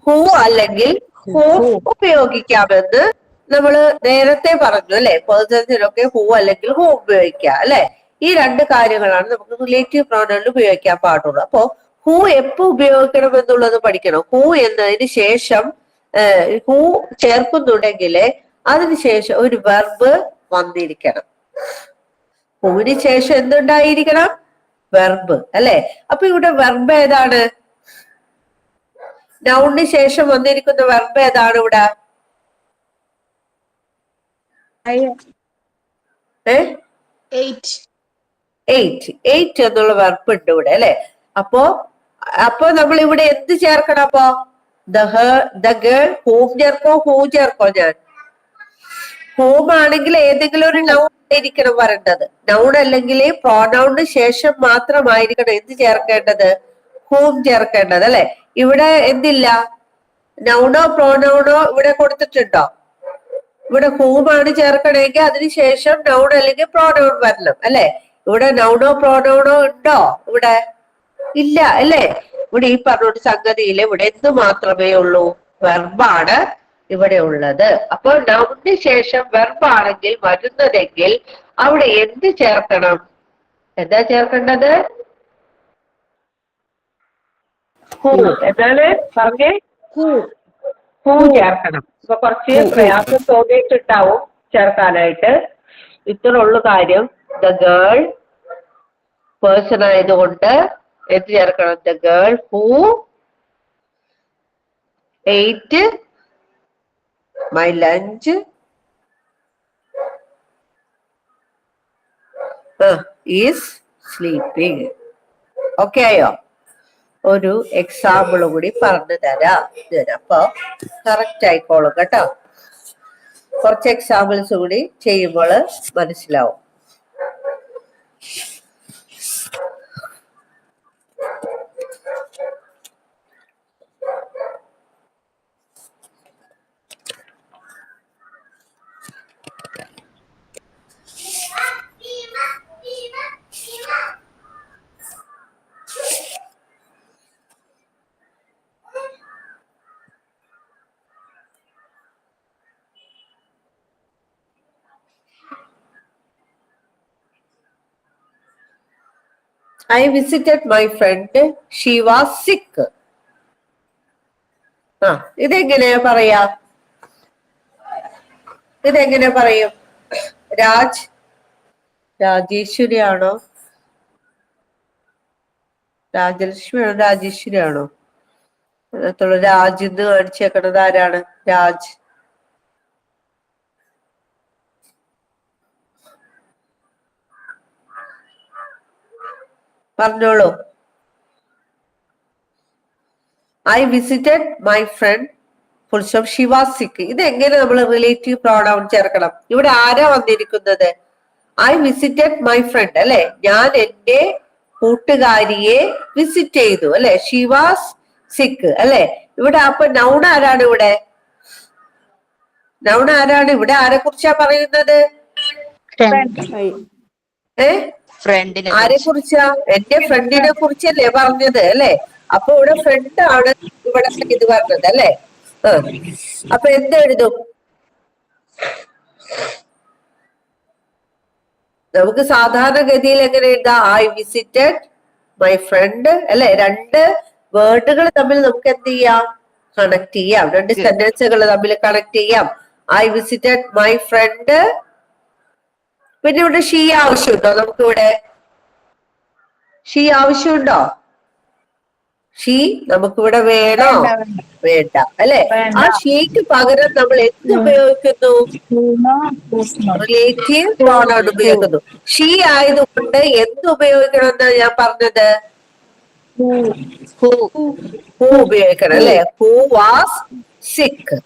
ഹൂ അല്ലെങ്കിൽ ഹൂം ഉപയോഗിക്കാമെന്ന് നമ്മള് നേരത്തെ പറഞ്ഞു അല്ലെ. പേഴ്സൺസിനൊക്കെ ഹൂ അല്ലെങ്കിൽ ഹൂ ഉപയോഗിക്കാം അല്ലെ. ഈ രണ്ട് കാര്യങ്ങളാണ് നമുക്ക് റിലേറ്റീവ് പ്രോനൗണിൽ ഉപയോഗിക്കാൻ പാടുള്ളൂ. അപ്പോ ഹൂ എപ്പോ ഉപയോഗിക്കണം എന്നുള്ളത് പഠിക്കണം. ഹൂ എന്നതിന് ശേഷം ഹൂ ചേർക്കുന്നുണ്ടെങ്കിൽ അതിനുശേഷം ഒരു വെർബ് വന്നിരിക്കണം. ഹൂവിന് ശേഷം എന്തുണ്ടായിരിക്കണം? വെർബ് അല്ലെ. അപ്പൊ ഇവിടെ വെർബ് ഏതാണ്? നൗണിന് ശേഷം വന്നിരിക്കുന്ന വെർബ് ഏതാണ് ഇവിടെ? എയ്റ്റ് എന്നുള്ള വെർബ് ഉണ്ട് ഇവിടെ അല്ലെ. അപ്പൊ നമ്മൾ ഇവിടെ എന്ത് ചേർക്കണം? അപ്പൊ ദ ഗേൾ ഹൂം ചേർക്കോ ഹൂ ചേർക്കോ? ഞാൻ ഹൂം ആണെങ്കിൽ ഏതെങ്കിലും ഒരു നൗൺ ആയിരിക്കണം വരേണ്ടത്. നൗൺ അല്ലെങ്കിൽ പ്രോനൗണിന് ശേഷം മാത്രമായിരിക്കണം എന്ത് ചേർക്കേണ്ടത്? ഹൂം ചേർക്കേണ്ടത് അല്ലെ. ഇവിടെ എന്തില്ല? നൗണോ പ്രോനൗണോ ഇവിടെ കൊടുത്തിട്ടുണ്ടോ? ഇവിടെ ഹൂമാണ് ചേർക്കണമെങ്കിൽ അതിനുശേഷം നൗൺ അല്ലെങ്കിൽ പ്രോനൗൺ വരണം അല്ലെ. ഇവിടെ നൗണോ പ്രോനൗണോ ഉണ്ടോ? ഇവിടെ ഇല്ല അല്ലെ. ഇവിടെ ഈ പറഞ്ഞ സംഗതിയിൽ ഇവിടെ എന്ത് മാത്രമേ ഉള്ളൂ? വെർബാണ് ഇവിടെ ഉള്ളത്. അപ്പൊ നൗണിന് ശേഷം വെർബാണെങ്കിൽ വരുന്നതെങ്കിൽ അവിടെ എന്ത് ചേർക്കണം? എന്താ ചേർക്കേണ്ടത്? ഹൂ. എന്താണ് പറഞ്ഞേ? ഹൂ ചേർക്കണം. ഇപ്പൊ കുറച്ച് പ്രയാസം തോന്നിയിട്ടുണ്ടാവും ചേർക്കാനായിട്ട്. ഇത്ര ഉള്ളു കാര്യം. ദ ഗേൾ പേഴ്സൺ ആയതുകൊണ്ട് എന്ത് ചേർക്കണം? The girl who ate my lunch is sleeping. Okay ആയോ? ഒരു എക്സാമ്പിൾ കൂടി പറഞ്ഞു തരാം. അപ്പൊ കറക്റ്റ് ആയിക്കോളും കേട്ടോ. കുറച്ച് എക്സാമ്പിൾസ് കൂടി ചെയ്യുമ്പോൾ മനസ്സിലാവും. I visited my friend. She was sick. ഇതെങ്ങനെയാ പറയാ? ഇതെങ്ങനെ പറയും? രാജേശ്വരി ആണോ, രാജലക്ഷ്മി ആണോ, രാജേശ്വരി ആണോ? അതിനകത്തുള്ള രാജ് എന്ന് കാണിച്ചേക്കണത് ആരാണ്? രാജ്. പറഞ്ഞോളൂ. I visited my friend. Full stop. She was സിക്ക്. ഇതെങ്ങനെ നമ്മൾ റിലേറ്റീവ് പ്രോണൗൺ ചേർക്കണം? ഇവിടെ ആരാ വന്നിരിക്കുന്നത്? ഐ വിസിറ്റഡ് മൈ ഫ്രണ്ട് അല്ലെ, ഞാൻ എന്റെ കൂട്ടുകാരിയെ വിസിറ്റ് ചെയ്തു അല്ലെ. ഷി വാസ് സിക്ക് അല്ലെ. ഇവിടെ അപ്പൊ നൗൺ ആരാണ്? ഇവിടെ നൗൺ ആരാണ്? ഇവിടെ ആരെ കുറിച്ചാ പറയുന്നത്? ആരെ കുറിച്ചാ? എന്റെ ഫ്രണ്ടിനെ കുറിച്ചല്ലേ പറഞ്ഞത് അല്ലെ. അപ്പൊ ഇവിടെ ഫ്രണ്ട് ആണ് ഇവിടെ ഇത് പറഞ്ഞത് അല്ലെ. അപ്പൊ എന്തെഴുതും? നമുക്ക് സാധാരണഗതിയിൽ എങ്ങനെ എഴുതാം? ഐ വിസിറ്റഡ് മൈ ഫ്രണ്ട് അല്ലെ. രണ്ട് വേർഡുകൾ തമ്മിൽ നമുക്ക് എന്ത് ചെയ്യാം? കണക്ട് ചെയ്യാം. രണ്ട് സെന്റൻസുകൾ തമ്മിൽ കണക്ട് ചെയ്യാം. I visited my friend. പിന്നെ ഇവിടെ ഷീ ആവശ്യമുണ്ടോ? നമുക്കിവിടെ ഷീ ആവശ്യമുണ്ടോ? ഷീ നമുക്കിവിടെ വേണോ? വേണ്ട അല്ലെ. ആ ഷീക്ക് പകരം നമ്മൾ എന്ത് ഉപയോഗിക്കുന്നു? റിലേറ്റീവ് പ്രോണൗൺ ഉപയോഗിക്കുന്നു. ഷീ ആയതുകൊണ്ട് എന്ത് ഉപയോഗിക്കണം എന്നാണ് ഞാൻ പറഞ്ഞത്? ഹൂ ഉപയോഗിക്കണം അല്ലെ. ഹൂ വാസ് സിക്ക്.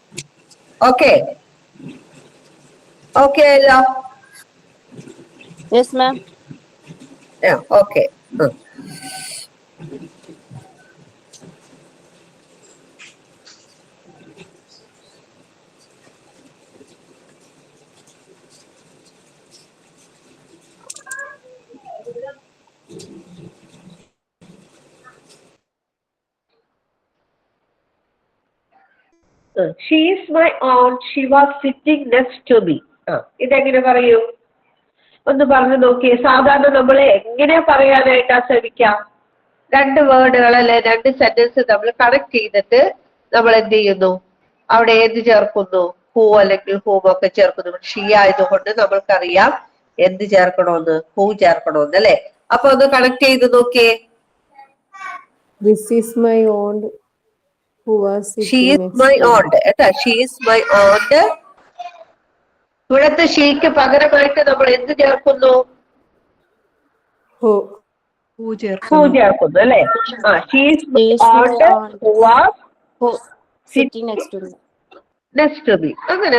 ഓക്കെ ഓക്കെ അല്ലോ. Yes, ma'am. Okay. She is my aunt. She was sitting next to me. ഇതെങ്ങനെ പറയൂ? ഒന്ന് പറഞ്ഞു നോക്കിയേ. സാധാരണ നമ്മൾ എങ്ങനെ പറയാനായിട്ടാ ശ്രമിക്കാം? രണ്ട് വേർഡുകൾ അല്ലെ, രണ്ട് സെന്റൻസ് നമ്മൾ കണക്ട് ചെയ്തിട്ട് നമ്മൾ എന്ത് ചെയ്യുന്നു? അവിടെ ഏത് ചേർക്കുന്നു? ഹൂ അല്ലെങ്കിൽ ഹൂം ഒക്കെ ചേർക്കുന്നു. ഷീ ആയതുകൊണ്ട് നമ്മൾക്കറിയാം എന്ത് ചേർക്കണോന്ന്, ഹൂ ചേർക്കണോന്ന് അല്ലെ. അപ്പൊ ഒന്ന് കണക്ട് ചെയ്ത് നോക്കിയേ. This is my aunt who was sitting she is my aunt കേട്ടാ. She is my aunt. ഇവിടത്തെ ഷീക്ക് പകരമായിട്ട് നമ്മൾ എന്ത് ചേർക്കുന്നു? ഹൂ ചേർക്കുന്നു അല്ലെ. She is my aunt who was sitting next to me. Next to me. അങ്ങനെ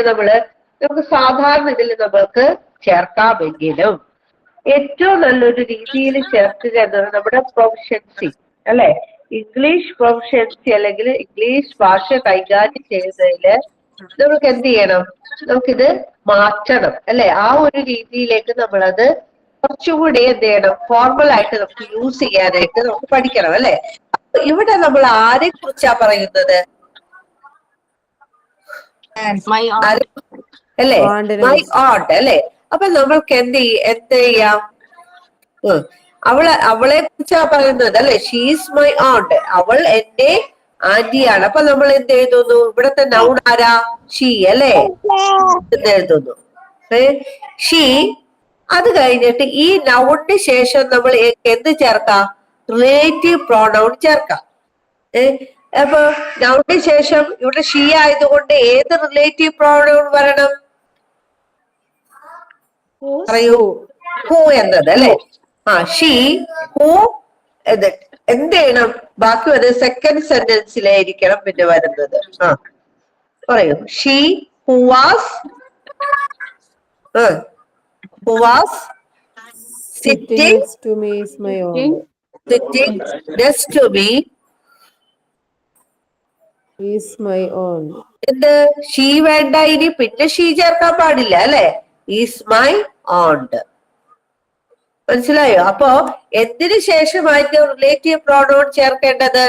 നമുക്ക് സാധാരണ ഇതിൽ നമ്മൾക്ക് ചേർക്കാമെങ്കിലും ഏറ്റവും നല്ലൊരു രീതിയിൽ ചേർക്കുക എന്നത് നമ്മുടെ പ്രൊഫഷൻസി അല്ലെ. ഇംഗ്ലീഷ് പ്രൊഫഷൻസി അല്ലെങ്കിൽ ഇംഗ്ലീഷ് ഭാഷ കൈകാര്യം ചെയ്യുന്നതില് നമുക്ക് എന്ത് ചെയ്യണം? നമുക്കിത് മാറ്റണം അല്ലെ. ആ ഒരു രീതിയിലേക്ക് നമ്മളത് കുറച്ചുകൂടി എന്ത് ചെയ്യണം? ഫോർമൽ ആയിട്ട് നമുക്ക് യൂസ് ചെയ്യാനായിട്ട് നമുക്ക് പഠിക്കണം അല്ലെ. ഇവിടെ നമ്മൾ ആരെ കുറിച്ചാ പറയുന്നത്? അല്ലെ, മൈ ഓണ്ട് അല്ലെ. അപ്പൊ നമ്മൾക്ക് എന്ത് ചെയ്യാം? അവളെ കുറിച്ചാ പറയുന്നത് അല്ലെ. ഷീസ് മൈ ഓണ്ട്. അവൾ എന്റെ ആന്റിയാണ്. അപ്പൊ നമ്മൾ എന്ത് എഴുതുന്നു? ഇവിടത്തെ നൗൺ ആരാ? ഷീ അല്ലെ എഴുതുന്നു. ഷീ. അത് കഴിഞ്ഞിട്ട് ഈ നൗണിന് ശേഷം നമ്മൾ എന്ത് ചേർക്കാം? റിലേറ്റീവ് പ്രോണൗൺ ചേർക്കാം. അപ്പൊ നൗണിന് ശേഷം ഇവിടെ ഷീ ആയതുകൊണ്ട് ഏത് റിലേറ്റീവ് പ്രോണൗൺ വരണം? പറയൂ. ഹൂ എന്നത് അല്ലെ. She, who. എന്ത് ചെയ്യണം? ബാക്കി വരുന്നത് സെക്കൻഡ് സെന്റൻസിലായിരിക്കണം പിന്നെ വരുന്നത്. പറയൂ. She who was sitting Next to me is my aunt. Sitting next to me Is my aunt. എന്ത്? ഷീ വേണ്ട. ഇനി പിന്നെ ഷീ ചേർക്കാൻ പാടില്ല അല്ലെ. ഈസ് മൈ ഓണ്ട്. മനസ്സിലായോ? അപ്പോ എന്തിനു ശേഷമായിരിക്കും റിലേറ്റീവ് പ്രോണൗൺ ചേർക്കേണ്ടത്?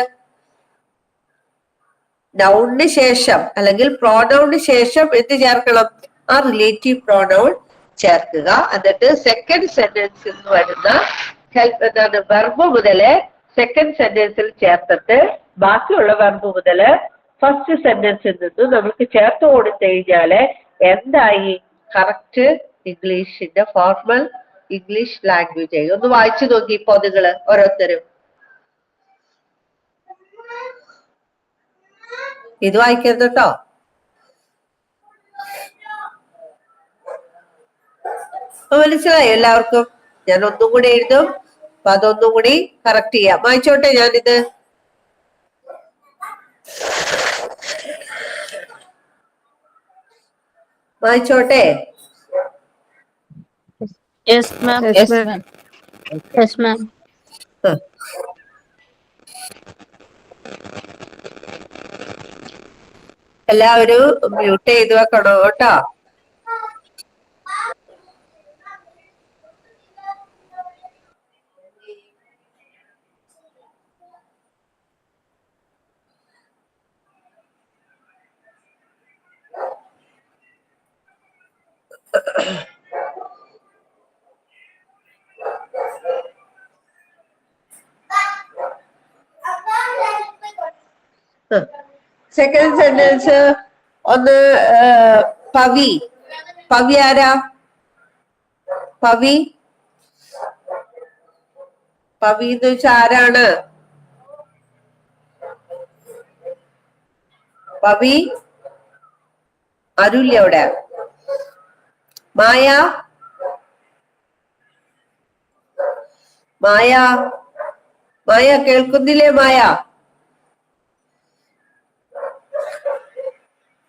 നൗണിന് ശേഷം അല്ലെങ്കിൽ പ്രോണൗണിന് ശേഷം എന്ത് ചേർക്കണം? ആ റിലേറ്റീവ് പ്രോണൗൺ ചേർക്കുക. എന്നിട്ട് സെക്കൻഡ് സെന്റൻസിൽ നിന്ന് വരുന്ന ഹെൽപ്പ് എന്താണ് വെർബ് മുതല് സെക്കൻഡ് സെന്റൻസിൽ ചേർത്തിട്ട് ബാക്കിയുള്ള വെർബ് മുതല് ഫസ്റ്റ് സെന്റൻസിൽ നിന്ന് നമുക്ക് ചേർത്ത് കൊടുത്തു കഴിഞ്ഞാല് എന്തായി കറക്റ്റ് ഇംഗ്ലീഷിന്റെ ഫോർമൽ ഇംഗ്ലീഷ് ലാംഗ്വേജ് ആയി. ഒന്ന് വായിച്ചു നോക്കി ഇപ്പൊ നിങ്ങള് ഓരോരുത്തരും. ഇത് വായിക്കരുത് കേട്ടോ. മനസ്സിലായോ എല്ലാവർക്കും? ഞാൻ ഒന്നും കൂടി എഴുതും, അപ്പൊ അതൊന്നും കൂടി കറക്റ്റ് ചെയ്യാം. വായിച്ചോട്ടെ ഞാനിത്. വായിച്ചോട്ടെ. Yes ma'am. Yes, ma'am. Yes ma'am. എല്ലാവരും മ്യൂട്ട് ചെയ്ത് വെക്കണോ കേട്ടോ. സെക്കൻഡ് സെന്റൻസ് ഒന്ന് പവി. പവി ആരാ? പവി പവി എന്ന് വെച്ചാൽ ആരാണ്? പവി ആരുല്ല അവിടെ. മായ മായ മായ കേൾക്കുന്നില്ലേ? മായ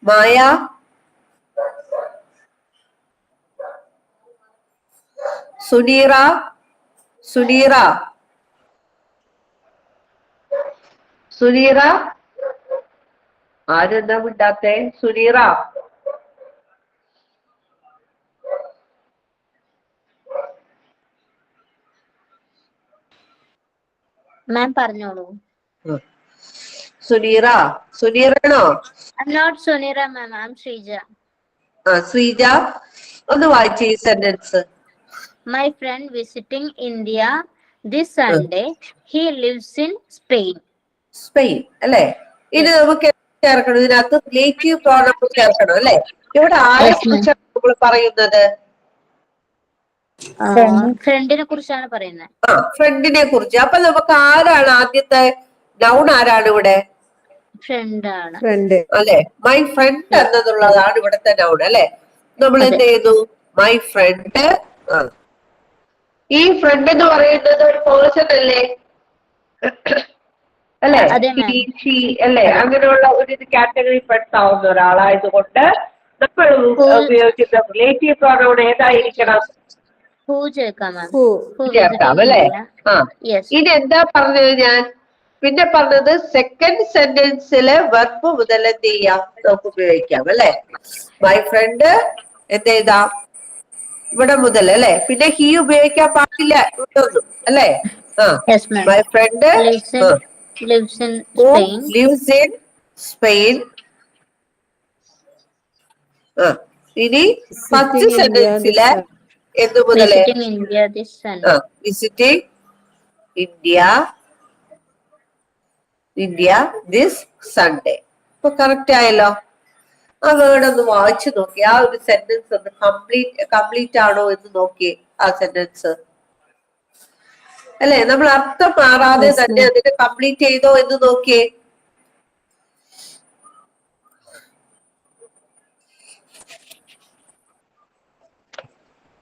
മായ സുനീറ സുനീറ സുനീറ ആരെന്താ മിണ്ടാത്തെ? സുനീറ മാം പറഞ്ഞോളൂ. Suneera സുനീറാണോ? I'm not Sunira ma'am, I'm Srija. Sreeja ഒന്ന് വായിച്ച ഈ sentence. My friend visiting India this Sunday. He lives in Spain. Spain അല്ലെ? ഇത് നമുക്ക് ചേർക്കണം, ഇതിനകത്ത് റിലേറ്റീവ് പ്രോണൗൺ ചേർക്കണം അല്ലെ? ഇവിടെ ആരെ കുറിച്ചാണ് നമ്മൾ പറയുന്നത്? ഫ്രണ്ടിനെ കുറിച്ചാണ് പറയുന്നത്. ഫ്രണ്ടിനെ കുറിച്ച്. അപ്പൊ നമുക്ക് ആരാണ് ആദ്യത്തെ നൗൺ? ആരാണ് ഇവിടെ? ഫ്രണ്ട് ആണ്. ഫ്രണ്ട് അല്ലെ? മൈ ഫ്രണ്ട് എന്നതുള്ളതാണ് ഇവിടുത്തെ നൗൺ അല്ലെ? നമ്മൾ എന്ത് ചെയ്തു? My friend. ഈ ഫ്രണ്ട് എന്ന് പറയുന്നത് ഒരു പേഴ്സൺ അല്ലേ? അല്ലെ? അല്ലെ? അങ്ങനെയുള്ള ഒരു കാറ്റഗറി പെട്ടാവുന്ന ഒരാളായതുകൊണ്ട് നമ്മൾ ഉപയോഗിക്കുന്ന റിലേറ്റീവ് പ്രോണൗൺ ഏതായിരിക്കണം? ഹൂ ചേർക്കാം മാം. ചേർക്കാം അല്ലെ? ഇനി എന്താ പറഞ്ഞത് ഞാൻ? പിന്നെ പറഞ്ഞത് സെക്കൻഡ് സെന്റൻസില് വെർബ് മുതൽ എന്ത് ചെയ്യാം? നമുക്ക് ഉപയോഗിക്കാം അല്ലെ? മൈ ഫ്രണ്ട് എന്ത് ചെയ്താം? ഇവിടെ മുതൽ അല്ലെ? പിന്നെ ഹി ഉപയോഗിക്കാൻ പാടില്ല ഇവിടൊന്നും അല്ലെ? My friend lives in Spain. ഇനി ഫസ്റ്റ് സെന്റൻസില് എന്ത് മുതല്? Visiting India this Sunday. ഇപ്പൊ കറക്റ്റ് ആയല്ലോ. ആ വേർഡ് ഒന്ന് വായിച്ചു നോക്കി. ആ ഒരു സെന്റൻസ് ഒന്ന് കംപ്ലീറ്റ് ആണോ എന്ന് നോക്കി. ആ സെന്റൻസ് അല്ലെ? നമ്മൾ അർത്ഥം മാറാതെ തന്നെ അതിന് കംപ്ലീറ്റ് ചെയ്തോ എന്ന് നോക്കിയേ.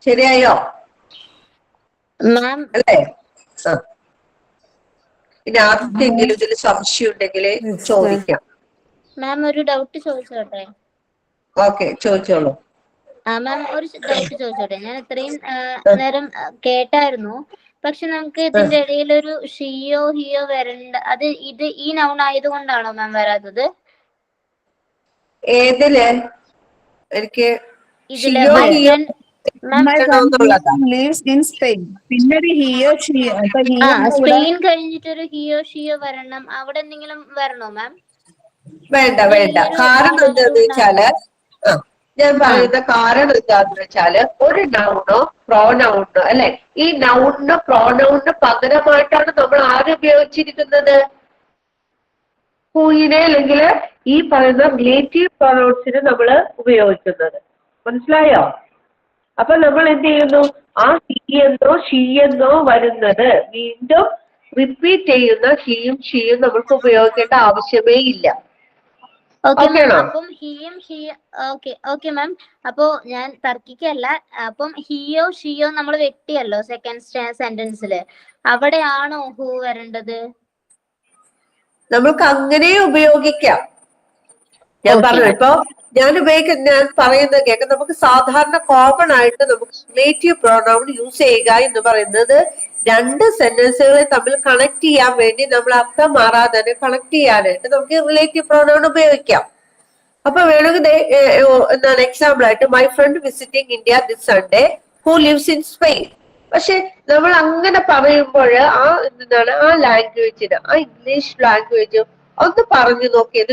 ശരിയായോ അല്ലേ? ഇനി ആർക്കെങ്കിലും ഇതിൽ സംശയം ഉണ്ടെങ്കിൽ ചോദിക്കാം. മാം ഒരു ഡൗട്ട് ചോദിച്ചോട്ടെ? ഓക്കെ, ചോദിച്ചോളൂ. മാം ഒരു ഡൗട്ട് ചോദിച്ചോട്ടെ? ഞാൻ ഇത്രയും നേരം കേട്ടായിരുന്നു, പക്ഷെ നമുക്ക് ഇതിന്റെ ഇടയിൽ ഒരു ഷിയോ ഹിയോ വരണ്ട. അത് ഇത് ഈ നൗൺ ആയതുകൊണ്ടാണോ മാം വരാത്തത്? ഏതില്? എനിക്ക് ഇതില് സ്പെയിൻ കഴിഞ്ഞിട്ടൊരു ഹിയോ ഷിയോ വരണം. അവിടെ എന്തെങ്കിലും വരണോ മാം? വേണ്ട വേണ്ട. കാരണം എന്താന്ന് വെച്ചാല് ഞാൻ പറയുന്ന കാരണം എന്താന്ന് വെച്ചാല് ഒരു നൗണോ പ്രോനൗണോ അല്ലെ, ഈ നൗണിന് പ്രോനൗണിന് പകരമായിട്ടാണ് നമ്മൾ ആര് ഉപയോഗിച്ചിരിക്കുന്നത്? ഹൂയിനെ അല്ലെങ്കിൽ ഈ പറയുന്ന റിലേറ്റീവ് പ്രൊനൗൺസിന് നമ്മൾ ഉപയോഗിക്കുന്നത്. മനസ്സിലായോ? അപ്പൊ നമ്മൾ എന്ത് ചെയ്യുന്നു? ആ ഹി എന്നോ ഷീ എന്നോ വരുന്നത് വീണ്ടും റിപ്പീറ്റ് ചെയ്യുന്ന ഹിയും ഷീയും നമുക്ക് ഉപയോഗിക്കേണ്ട ആവശ്യമേ ഇല്ല. ഓക്കെ Okay മാം. ആണോ? അപ്പം ഹിയും ഷീ ഓക്കെ മാം. അപ്പോ ഞാൻ തർക്കിക്കല്ല. അപ്പം ഹിയോ ഷിയോ നമ്മൾ വെട്ടിയല്ലോ സെക്കൻഡ് സെന്റൻസില്. അവിടെയാണോ ഹൂ വരേണ്ടത്? നമുക്ക് അങ്ങനെ ഉപയോഗിക്കാം. ഞാൻ Okay. പറഞ്ഞു ഇപ്പൊ ഞാൻ പറയുന്നത് കേൾക്കാം. നമുക്ക് സാധാരണ കോമൺ ആയിട്ട് നമുക്ക് റിലേറ്റീവ് പ്രോനൗൺ യൂസ് ചെയ്യുക എന്ന് പറയുന്നത് രണ്ട് സെന്റൻസുകളെ തമ്മിൽ കണക്ട് ചെയ്യാൻ വേണ്ടി നമ്മൾ അർത്ഥം മാറാതെ തന്നെ കണക്ട് ചെയ്യാനായിട്ട് നമുക്ക് റിലേറ്റീവ് പ്രോനൗൺ ഉപയോഗിക്കാം. അപ്പൊ വേണമെങ്കിൽ എന്താണ് എക്സാമ്പിൾ ആയിട്ട് my friend visiting India this Sunday who lives in Spain. പക്ഷെ നമ്മൾ അങ്ങനെ പറയുമ്പോൾ ആ ലാംഗ്വേജിന്, ആ ഇംഗ്ലീഷ് ലാംഗ്വേജ് ഒന്ന് പറഞ്ഞു നോക്കിയേ.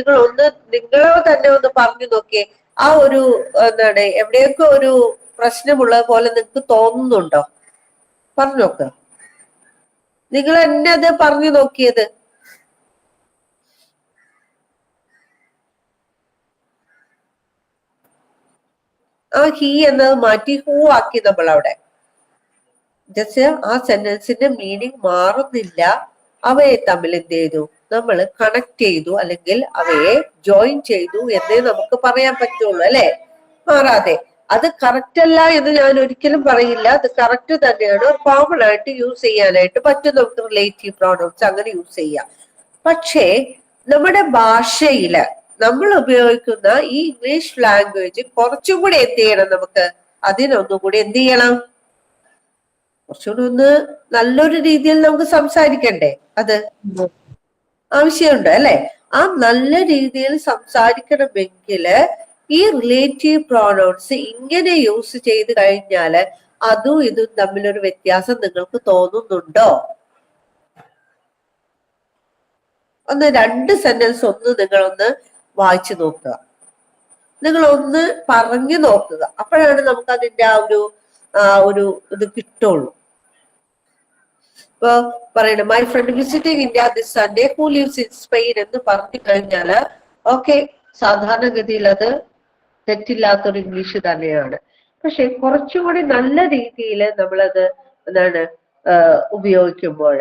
നിങ്ങളോ തന്നെ ഒന്ന് പറഞ്ഞു നോക്കിയേ. ആ ഒരു എന്താണ് എവിടെയൊക്കെ ഒരു പ്രശ്നമുള്ളത് പോലെ നിങ്ങൾക്ക് തോന്നുന്നുണ്ടോ? പറഞ്ഞു നോക്ക്. നിങ്ങൾ എന്നെ അത് പറഞ്ഞു നോക്കിയത്. ആ ഹി എന്നത് മാറ്റി ഹൂ ആക്കി നമ്മൾ അവിടെ. ജസ്റ്റ് ആ സെന്റൻസിന്റെ മീനിങ് മാറുന്നില്ല. അവയെ തമ്മിൽ എന്ത് ചെയ്തു? നമ്മൾ കണക്ട് ചെയ്തു, അല്ലെങ്കിൽ അവയെ ജോയിൻ ചെയ്തു എന്നേ നമുക്ക് പറയാൻ പറ്റുള്ളൂ, അല്ലെ? മാറാതെ. അത് കറക്റ്റ് അല്ല എന്ന് ഞാൻ ഒരിക്കലും പറയില്ല. അത് കറക്റ്റ് തന്നെയാണ്. കോമൺ ആയിട്ട് യൂസ് ചെയ്യാനായിട്ട് പറ്റും. നമുക്ക് റിലേറ്റീവ് പ്രോനൗൺസ് അങ്ങനെ യൂസ് ചെയ്യാം. പക്ഷേ നമ്മുടെ ഭാഷയില് നമ്മൾ ഉപയോഗിക്കുന്ന ഈ ഇംഗ്ലീഷ് ലാംഗ്വേജ് കുറച്ചും കൂടി എന്ത് ചെയ്യണം? നമുക്ക് അതിനൊന്നും കൂടി എന്ത് ചെയ്യണം? കുറച്ചുകൂടി ഒന്ന് നല്ലൊരു രീതിയിൽ നമുക്ക് സംസാരിക്കണ്ടേ? അത് ആവശ്യമുണ്ട്, അല്ലെ? ആ നല്ല രീതിയിൽ സംസാരിക്കണമെങ്കില് ഈ റിലേറ്റീവ് പ്രോനൗൺസ് ഇങ്ങനെ യൂസ് ചെയ്ത് കഴിഞ്ഞാല് അതും ഇതും തമ്മിലൊരു വ്യത്യാസം നിങ്ങൾക്ക് തോന്നുന്നുണ്ടോ? ഒന്ന് രണ്ട് സെന്റൻസ് ഒന്ന് നിങ്ങളൊന്ന് വായിച്ചു നോക്കുക. നിങ്ങൾ ഒന്ന് പറഞ്ഞു നോക്കുക. അപ്പോഴാണ് നമുക്ക് അതിന്റെ ആ ഒരു ഇത് കിട്ടുള്ളൂ. ഇപ്പൊ പറയണം my friend visiting India this Sunday who lives in Spain എന്ന് പറഞ്ഞു കഴിഞ്ഞാല് ഓക്കെ, സാധാരണഗതിയിൽ അത് തെറ്റില്ലാത്തൊരു ഇംഗ്ലീഷ് തന്നെയാണ്. പക്ഷെ കുറച്ചുകൂടി നല്ല രീതിയിൽ നമ്മളത് എന്താണ് ഉപയോഗിക്കുമ്പോൾ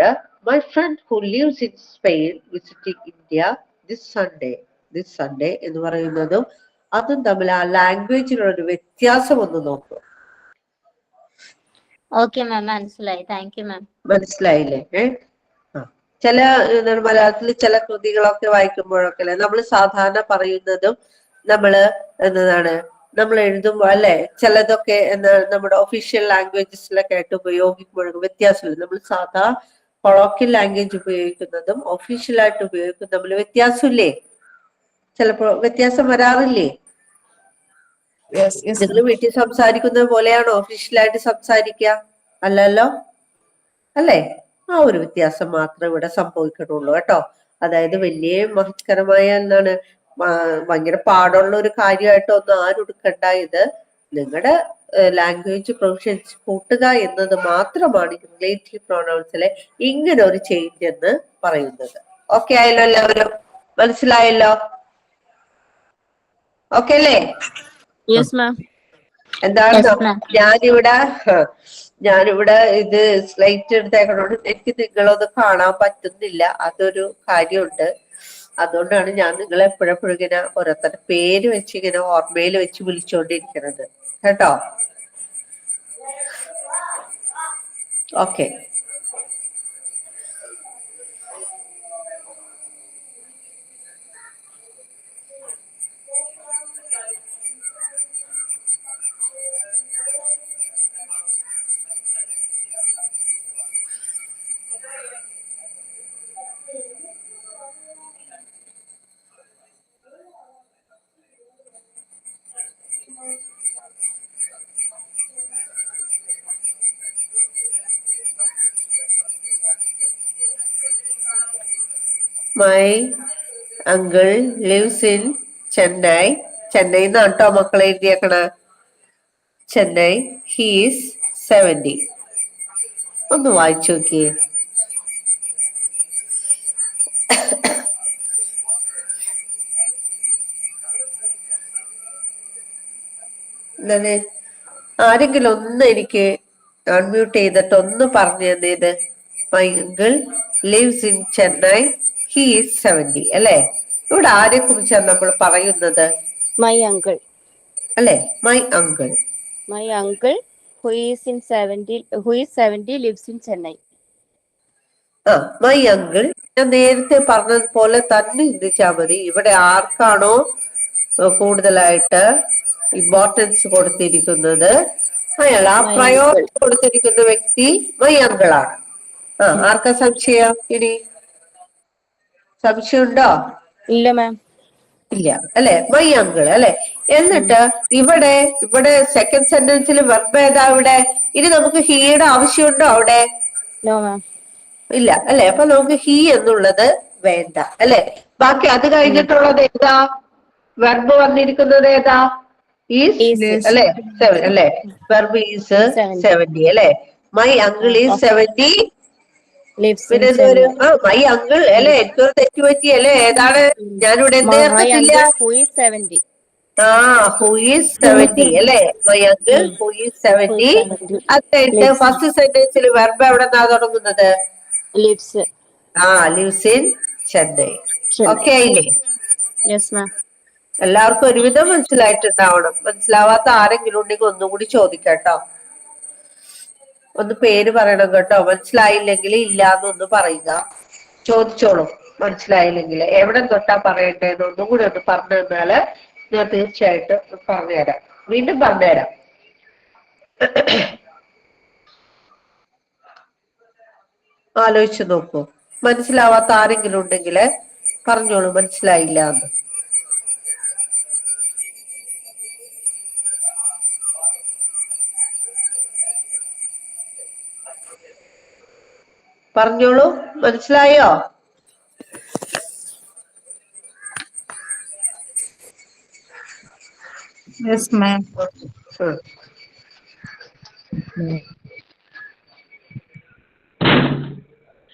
my friend who lives in Spain visiting India this Sunday എന്ന് പറയുന്നതും അതും തമ്മിൽ ആ ലാംഗ്വേജിലുള്ള ഒരു വ്യത്യാസം ഒന്ന് നോക്കുക. ഓക്കെ മാം, മനസ്സിലായി. Thank you ma'am. മനസ്സിലായില്ലേ? ചില മലയാളത്തിൽ ചില കൃതികളൊക്കെ വായിക്കുമ്പോഴൊക്കെ അല്ലെ നമ്മൾ സാധാരണ പറയുന്നതും നമ്മൾ എഴുതുമ്പോൾ അല്ലെ ചിലതൊക്കെ നമ്മുടെ ഒഫീഷ്യൽ ലാംഗ്വേജസിലൊക്കെ ആയിട്ട് ഉപയോഗിക്കുമ്പോഴൊക്കെ വ്യത്യാസമില്ല. നമ്മൾ സാധാ കൊളോക്കിയൽ ലാംഗ്വേജ് ഉപയോഗിക്കുന്നതും ഒഫീഷ്യലായിട്ട് ഉപയോഗിക്കുന്നതും തമ്മിൽ വ്യത്യാസമില്ലേ? ചിലപ്പോ വ്യത്യാസം വരാറില്ലേ? നിങ്ങൾ വീട്ടിൽ സംസാരിക്കുന്നത് പോലെയാണോ ഒഫീഷ്യലായിട്ട് സംസാരിക്കുക? അല്ലല്ലോ, അല്ലേ? ആ ഒരു വ്യത്യാസം മാത്രമേ ഇവിടെ സംഭവിക്കണുള്ളൂ കേട്ടോ. അതായത് വലിയ മഹത്കരമായ ഭയങ്കര പാടുള്ള ഒരു കാര്യമായിട്ടൊന്നും ആരും എടുക്കണ്ട. ഇത് നിങ്ങളുടെ ലാംഗ്വേജ് പ്രൊഫഷൻസ് കൂട്ടുക എന്നത് മാത്രമാണ് റിലേറ്റീവ് പ്രൊനൗൺസിലെ ഇങ്ങനെ ഒരു ചേഞ്ച് എന്ന് പറയുന്നത്. ഓക്കെ ആയല്ലോ? എല്ലാവരും മനസ്സിലായല്ലോ? ഓക്കെ അല്ലേ? എന്താണ് ഞാനിവിടെ ഇത് സ്ലൈറ്റ് എടുത്തേക്കണോണ്ട് എനിക്ക് നിങ്ങളൊന്നും കാണാൻ പറ്റുന്നില്ല. അതൊരു കാര്യമുണ്ട്. അതുകൊണ്ടാണ് ഞാൻ നിങ്ങളെ എപ്പോഴെപ്പോഴും ഇങ്ങനെ ഓരോരുത്തരുടെ പേര് വെച്ച് ഇങ്ങനെ ഓർമ്മയിൽ വെച്ച് വിളിച്ചോണ്ടിരിക്കുന്നത് കേട്ടോ. Okay. My uncle lives in Chennai, Chennai എന്നാണ് കേട്ടോ മക്കളെ എഴുതിയേക്കണ. ചെന്നൈ ഹീസ് 70. ഒന്ന് വായിച്ചു നോക്കിയേ. എന്താണ് ആരെങ്കിലും ഒന്ന് എനിക്ക് അൺമ്യൂട്ട് ചെയ്തിട്ട് ഒന്ന് പറഞ്ഞു തന്നേത്. My uncle lives in Chennai he is 70 അല്ലെ? ഇവിടെ ആരെ കുറിച്ചാണ് നമ്മൾ പറയുന്നത്? My uncle. അല്ലെ? My uncle. My uncle who is 70 lives in Chennai. My uncle ഞാൻ നേരത്തെ പറഞ്ഞതുപോലെ തന്നെ ചിന്തിച്ചാൽ മതി. ഇവിടെ ആർക്കാണോ കൂടുതലായിട്ട് ഇമ്പോർട്ടൻസ് കൊടുത്തിരിക്കുന്നത് അയാൾ ആ പ്രയോറിറ്റി കൊടുത്തിരിക്കുന്ന വ്യക്തി മൈ അങ്കിളാണ്. ആർക്കാ സംശയം? ഇനി സംശയമുണ്ടോ? ഇല്ല മാം. ഇല്ല അല്ലെ? മൈ അങ്കിൾ അല്ലെ? എന്നിട്ട് ഇവിടെ സെക്കൻഡ് സെന്റൻസിൽ വെർബ് ഏതാ ഇവിടെ? ഇനി നമുക്ക് ഹീയുടെ ആവശ്യമുണ്ടോ അവിടെ? No ma'am. ഇല്ല അല്ലെ? അപ്പൊ നമുക്ക് ഹീ എന്നുള്ളത് വേണ്ട അല്ലെ? ബാക്കി അത് കഴിഞ്ഞിട്ടുള്ളത് ഏതാ? വെർബ് വന്നിരിക്കുന്നത് ഏതാ? ഈസ് അല്ലെ? അല്ലെ? വെർബ് ഈസ് 70 അല്ലെ? മൈ അങ്കിൾ ഈസ് 70 പിന്നെ മൈ അങ്കിൾ അല്ലെ? എനിക്കൊരു തെറ്റ് പറ്റി അല്ലെ? ഏതാണ്? ഞാനിവിടെ എന്ത് ചേർത്തിട്ടില്ല? Who is 70? ഹു ഈസ് 70 അല്ലെ? My uncle who is 70. അത് കഴിഞ്ഞിട്ട് ഫസ്റ്റ് സെന്റൻസിൽ വെർബ് എവിടെ നിന്നാ തുടങ്ങുന്നത്? Lives. Lives in Chennai. Okay ആയില്ലേ? Yes ma'am. എല്ലാവർക്കും ഒരുവിധം മനസ്സിലായിട്ടുണ്ടാവണം. മനസ്സിലാവാത്ത ആരെങ്കിലും ഉണ്ടെങ്കിൽ ഒന്നുകൂടി ചോദിക്കട്ടോ. ഒന്ന് പേര് പറയണം കേട്ടോ. മനസ്സിലായില്ലെങ്കിൽ ഇല്ലാന്നൊന്ന് പറയുക. ചോദിച്ചോളൂ മനസ്സിലായില്ലെങ്കിൽ. എവിടെ തൊട്ടാ പറയണ്ടേന്ന് ഒന്നും കൂടി ഒന്ന് പറഞ്ഞു തന്നാല് ഞാൻ തീർച്ചയായിട്ടും പറഞ്ഞുതരാം. വീണ്ടും പറഞ്ഞുതരാം. ആലോചിച്ചു നോക്കൂ. മനസ്സിലാവാത്ത ആരെങ്കിലും ഉണ്ടെങ്കിൽ പറഞ്ഞോളൂ മനസ്സിലായില്ല എന്ന്. പറഞ്ഞോളൂ. മനസ്സിലായോ? Yes, ma'am.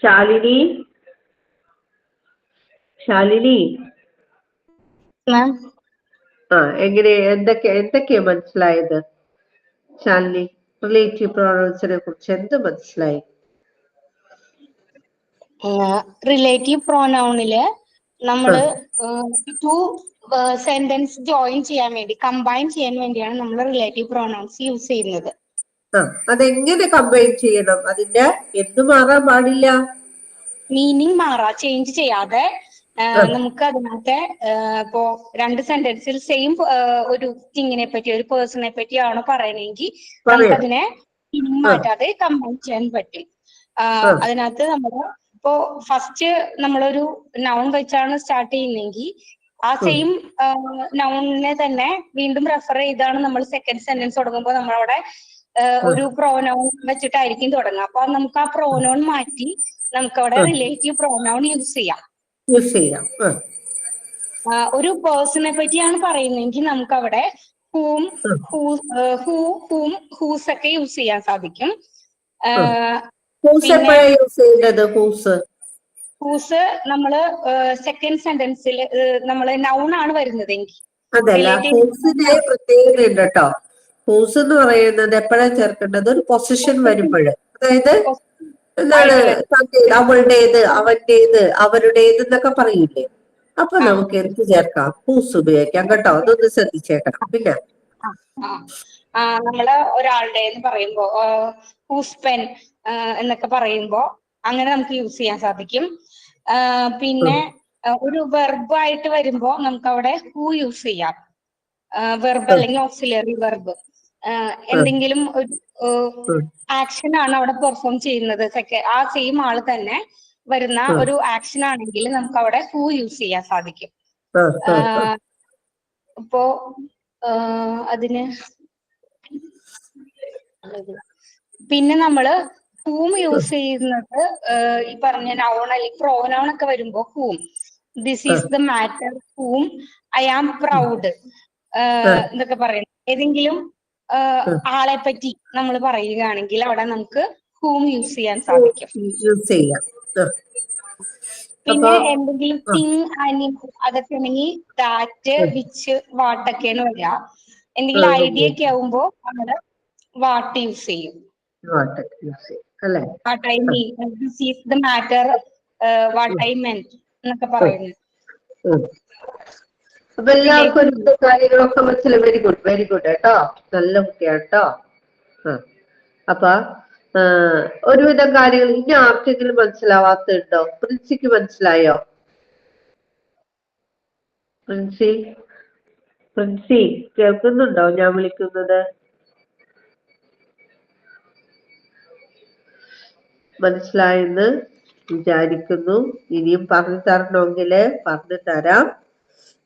ശാലിനി മാം എന്തൊക്കെയാ മനസ്സിലായത്? ശാലിനി റിലേറ്റീവ് പ്രൊനൗൺസിനെ കുറിച്ച് എന്ത് മനസ്സിലായി? റിലേറ്റീവ് പ്രോനൗണില് നമ്മള് ടു സെന്റൻസ് ജോയിൻ ചെയ്യാൻ വേണ്ടി കമ്പൈൻ ചെയ്യാൻ വേണ്ടിയാണ് നമ്മൾ റിലേറ്റീവ് പ്രോനൗൺസ് യൂസ് ചെയ്യുന്നത്. അതെങ്ങനെ കമ്പൈൻ ചെയ്യണം? അതിന്റെ എന്ത് മാറാൻ പാടില്ല? മീനിങ് ചേഞ്ച് ചെയ്യാതെ നമുക്ക് അതിനകത്തെ ഇപ്പോ രണ്ട് സെന്റൻസിൽ സെയിം ഒരു തിങ്ങിനെ പറ്റി ഒരു പേഴ്സണെ പറ്റിയാണോ പറയണമെങ്കിൽ നമുക്ക് അതിനെ മീനിങ് മാറ്റാതെ കമ്പൈൻ ചെയ്യാൻ പറ്റും. അതിനകത്ത് നമ്മള് ഇപ്പോ ഫസ്റ്റ് നമ്മളൊരു നൗൺ വെച്ചാണ് സ്റ്റാർട്ട് ചെയ്യുന്നതെങ്കിൽ ആ സെയിം നൗണിനെ തന്നെ വീണ്ടും റെഫർ ചെയ്താണ് നമ്മൾ സെക്കൻഡ് സെന്റൻസ് തുടങ്ങുമ്പോൾ നമ്മളവിടെ ഒരു പ്രോനൗൺ വെച്ചിട്ടായിരിക്കും തുടങ്ങുക. അപ്പൊ നമുക്ക് ആ പ്രോനൗൺ മാറ്റി നമുക്ക് അവിടെ റിലേറ്റീവ് പ്രോനൗൺ യൂസ് ചെയ്യാം. ഒരു പേഴ്സണെ പറ്റിയാണ് പറയുന്നതെങ്കിൽ നമുക്ക് അവിടെ ഹൂം ഹൂസ് ഒക്കെ യൂസ് ചെയ്യാൻ സാധിക്കും. ഹൂസ് നമ്മള് സെക്കൻഡ് സെന്റൻസിൽ നമ്മള് നൗൺ ആണ് വരുന്നതെങ്കിൽ അതല്ല, ഹൂസിന്റെ പ്രത്യേകത ഉണ്ട് കേട്ടോ. ഹൂസ് എന്ന് പറയുന്നത് എപ്പോഴാ ചേർക്കേണ്ടത്? ഒരു പൊസിഷൻ വരുമ്പോഴ്. അതായത് എന്താണ് അവളുടേത്, അവന്റേത്, അവരുടേത് എന്നൊക്കെ പറയില്ലേ? അപ്പൊ നമുക്ക് എന്ത് ചേർക്കാം? ഹൂസ് ഉപയോഗിക്കാം കേട്ടോ. അതൊന്ന് ശ്രദ്ധിച്ചേക്കണം. പിന്നെ നമ്മള് ഒരാളുടെ എന്ന് പറയുമ്പോ ഹൂസ് പെൻ എന്നൊക്കെ പറയുമ്പോ അങ്ങനെ നമുക്ക് യൂസ് ചെയ്യാൻ സാധിക്കും. പിന്നെ ഒരു വെർബ് ആയിട്ട് വരുമ്പോ നമുക്ക് അവിടെ ഹൂ യൂസ് ചെയ്യാം. വെർബ് അല്ലെങ്കിൽ ഓക്സിലറി വെർബ്. എന്തെങ്കിലും ഒരു ആക്ഷൻ ആണ് അവിടെ പെർഫോം ചെയ്യുന്നത്, ആ സെയിം ആള് തന്നെ വരുന്ന ഒരു ആക്ഷൻ ആണെങ്കിൽ നമുക്ക് അവിടെ ഹൂ യൂസ് ചെയ്യാൻ സാധിക്കും. ഇപ്പോ അതിന് പിന്നെ നമ്മള് ഹൂം യൂസ് ചെയ്യുന്നത് ഈ പറഞ്ഞ നൗൺ അല്ലെങ്കിൽ പ്രോനൗൺ ഒക്കെ വരുമ്പോ whom, this is the matter whom I am proud. എന്തൊക്കെ പറയുന്നത്, ഏതെങ്കിലും ആളെ പറ്റി നമ്മൾ പറയുകയാണെങ്കിൽ അവിടെ നമുക്ക് ഹൂം യൂസ് ചെയ്യാൻ സാധിക്കും. യൂസ് ചെയ്യാം. പിന്നെ എന്തെങ്കിലും തിങ് ആനിമൽ അതൊക്കെ ഉണ്ടെങ്കിൽ ദാറ്റ് വിച്ച് വാട്ടൊക്കെയാണ് വരിക. എന്തെങ്കിലും ഐഡിയ ഒക്കെ ആവുമ്പോ അവിടെ വാട്ട് യൂസ് ചെയ്യും. അല്ലേ? What I mean, this is the matter, what I meant എന്നൊക്കെ പറയുന്നത്. അപ്പൊ എല്ലാവർക്കും ഒരു കാര്യങ്ങളൊക്കെ മനസ്സിലായി. വെരി ഗുഡ്, വെരി ഗുഡ് കേട്ടോ, നല്ല കുട്ടിയാട്ടോ. അപ്പൊ ഒരുവിധം കാര്യങ്ങൾ ഇനി ആർക്കെങ്കിലും മനസ്സിലാവാത്തുണ്ടോ? പ്രിൻസിക്ക് മനസ്സിലായോ? പ്രിൻസി കേൾക്കുന്നുണ്ടോ ഞാൻ വിളിക്കുന്നത്? മനസ്സിലായെന്ന് വിചാരിക്കുന്നു. ഇനിയും പറഞ്ഞു തരണമെങ്കിൽ പറഞ്ഞു തരാം.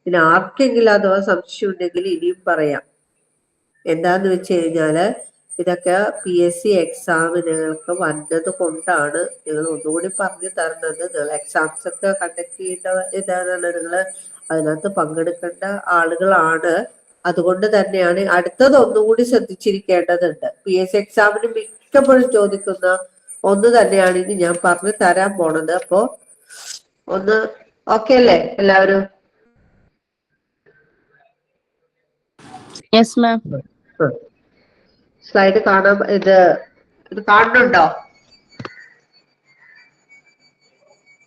പിന്നെ ആർക്കെങ്കിലും അഥവാ സംശയം ഉണ്ടെങ്കിൽ ഇനിയും പറയാം. എന്താന്ന് വെച്ച് കഴിഞ്ഞാല് ഇതൊക്കെ PSC എക്സാമിനുകൾക്ക് വന്നത് കൊണ്ടാണ് നിങ്ങൾ ഒന്നുകൂടി പറഞ്ഞു തരുന്നത്. നിങ്ങൾ എക്സാംസ് ഒക്കെ കണ്ടക്ട് ചെയ്യേണ്ട ഇതാണ്, നിങ്ങൾ അതിനകത്ത് പങ്കെടുക്കേണ്ട ആളുകളാണ്. അതുകൊണ്ട് തന്നെയാണ് അടുത്തത് ഒന്നുകൂടി ശ്രദ്ധിച്ചിരിക്കേണ്ടതുണ്ട്. PSC എക്സാമിന് മിക്കപ്പോഴും ചോദിക്കുന്ന ഒന്ന് തന്നെയാണ് ഇനി ഞാൻ പറഞ്ഞു തരാൻ പോണത്. അപ്പോ ഒന്ന് ഓക്കെ അല്ലേ എല്ലാവരും? Yes ma'am. സ്ലൈഡ് കാണാൻ ഇത് കാണുന്നുണ്ടോ?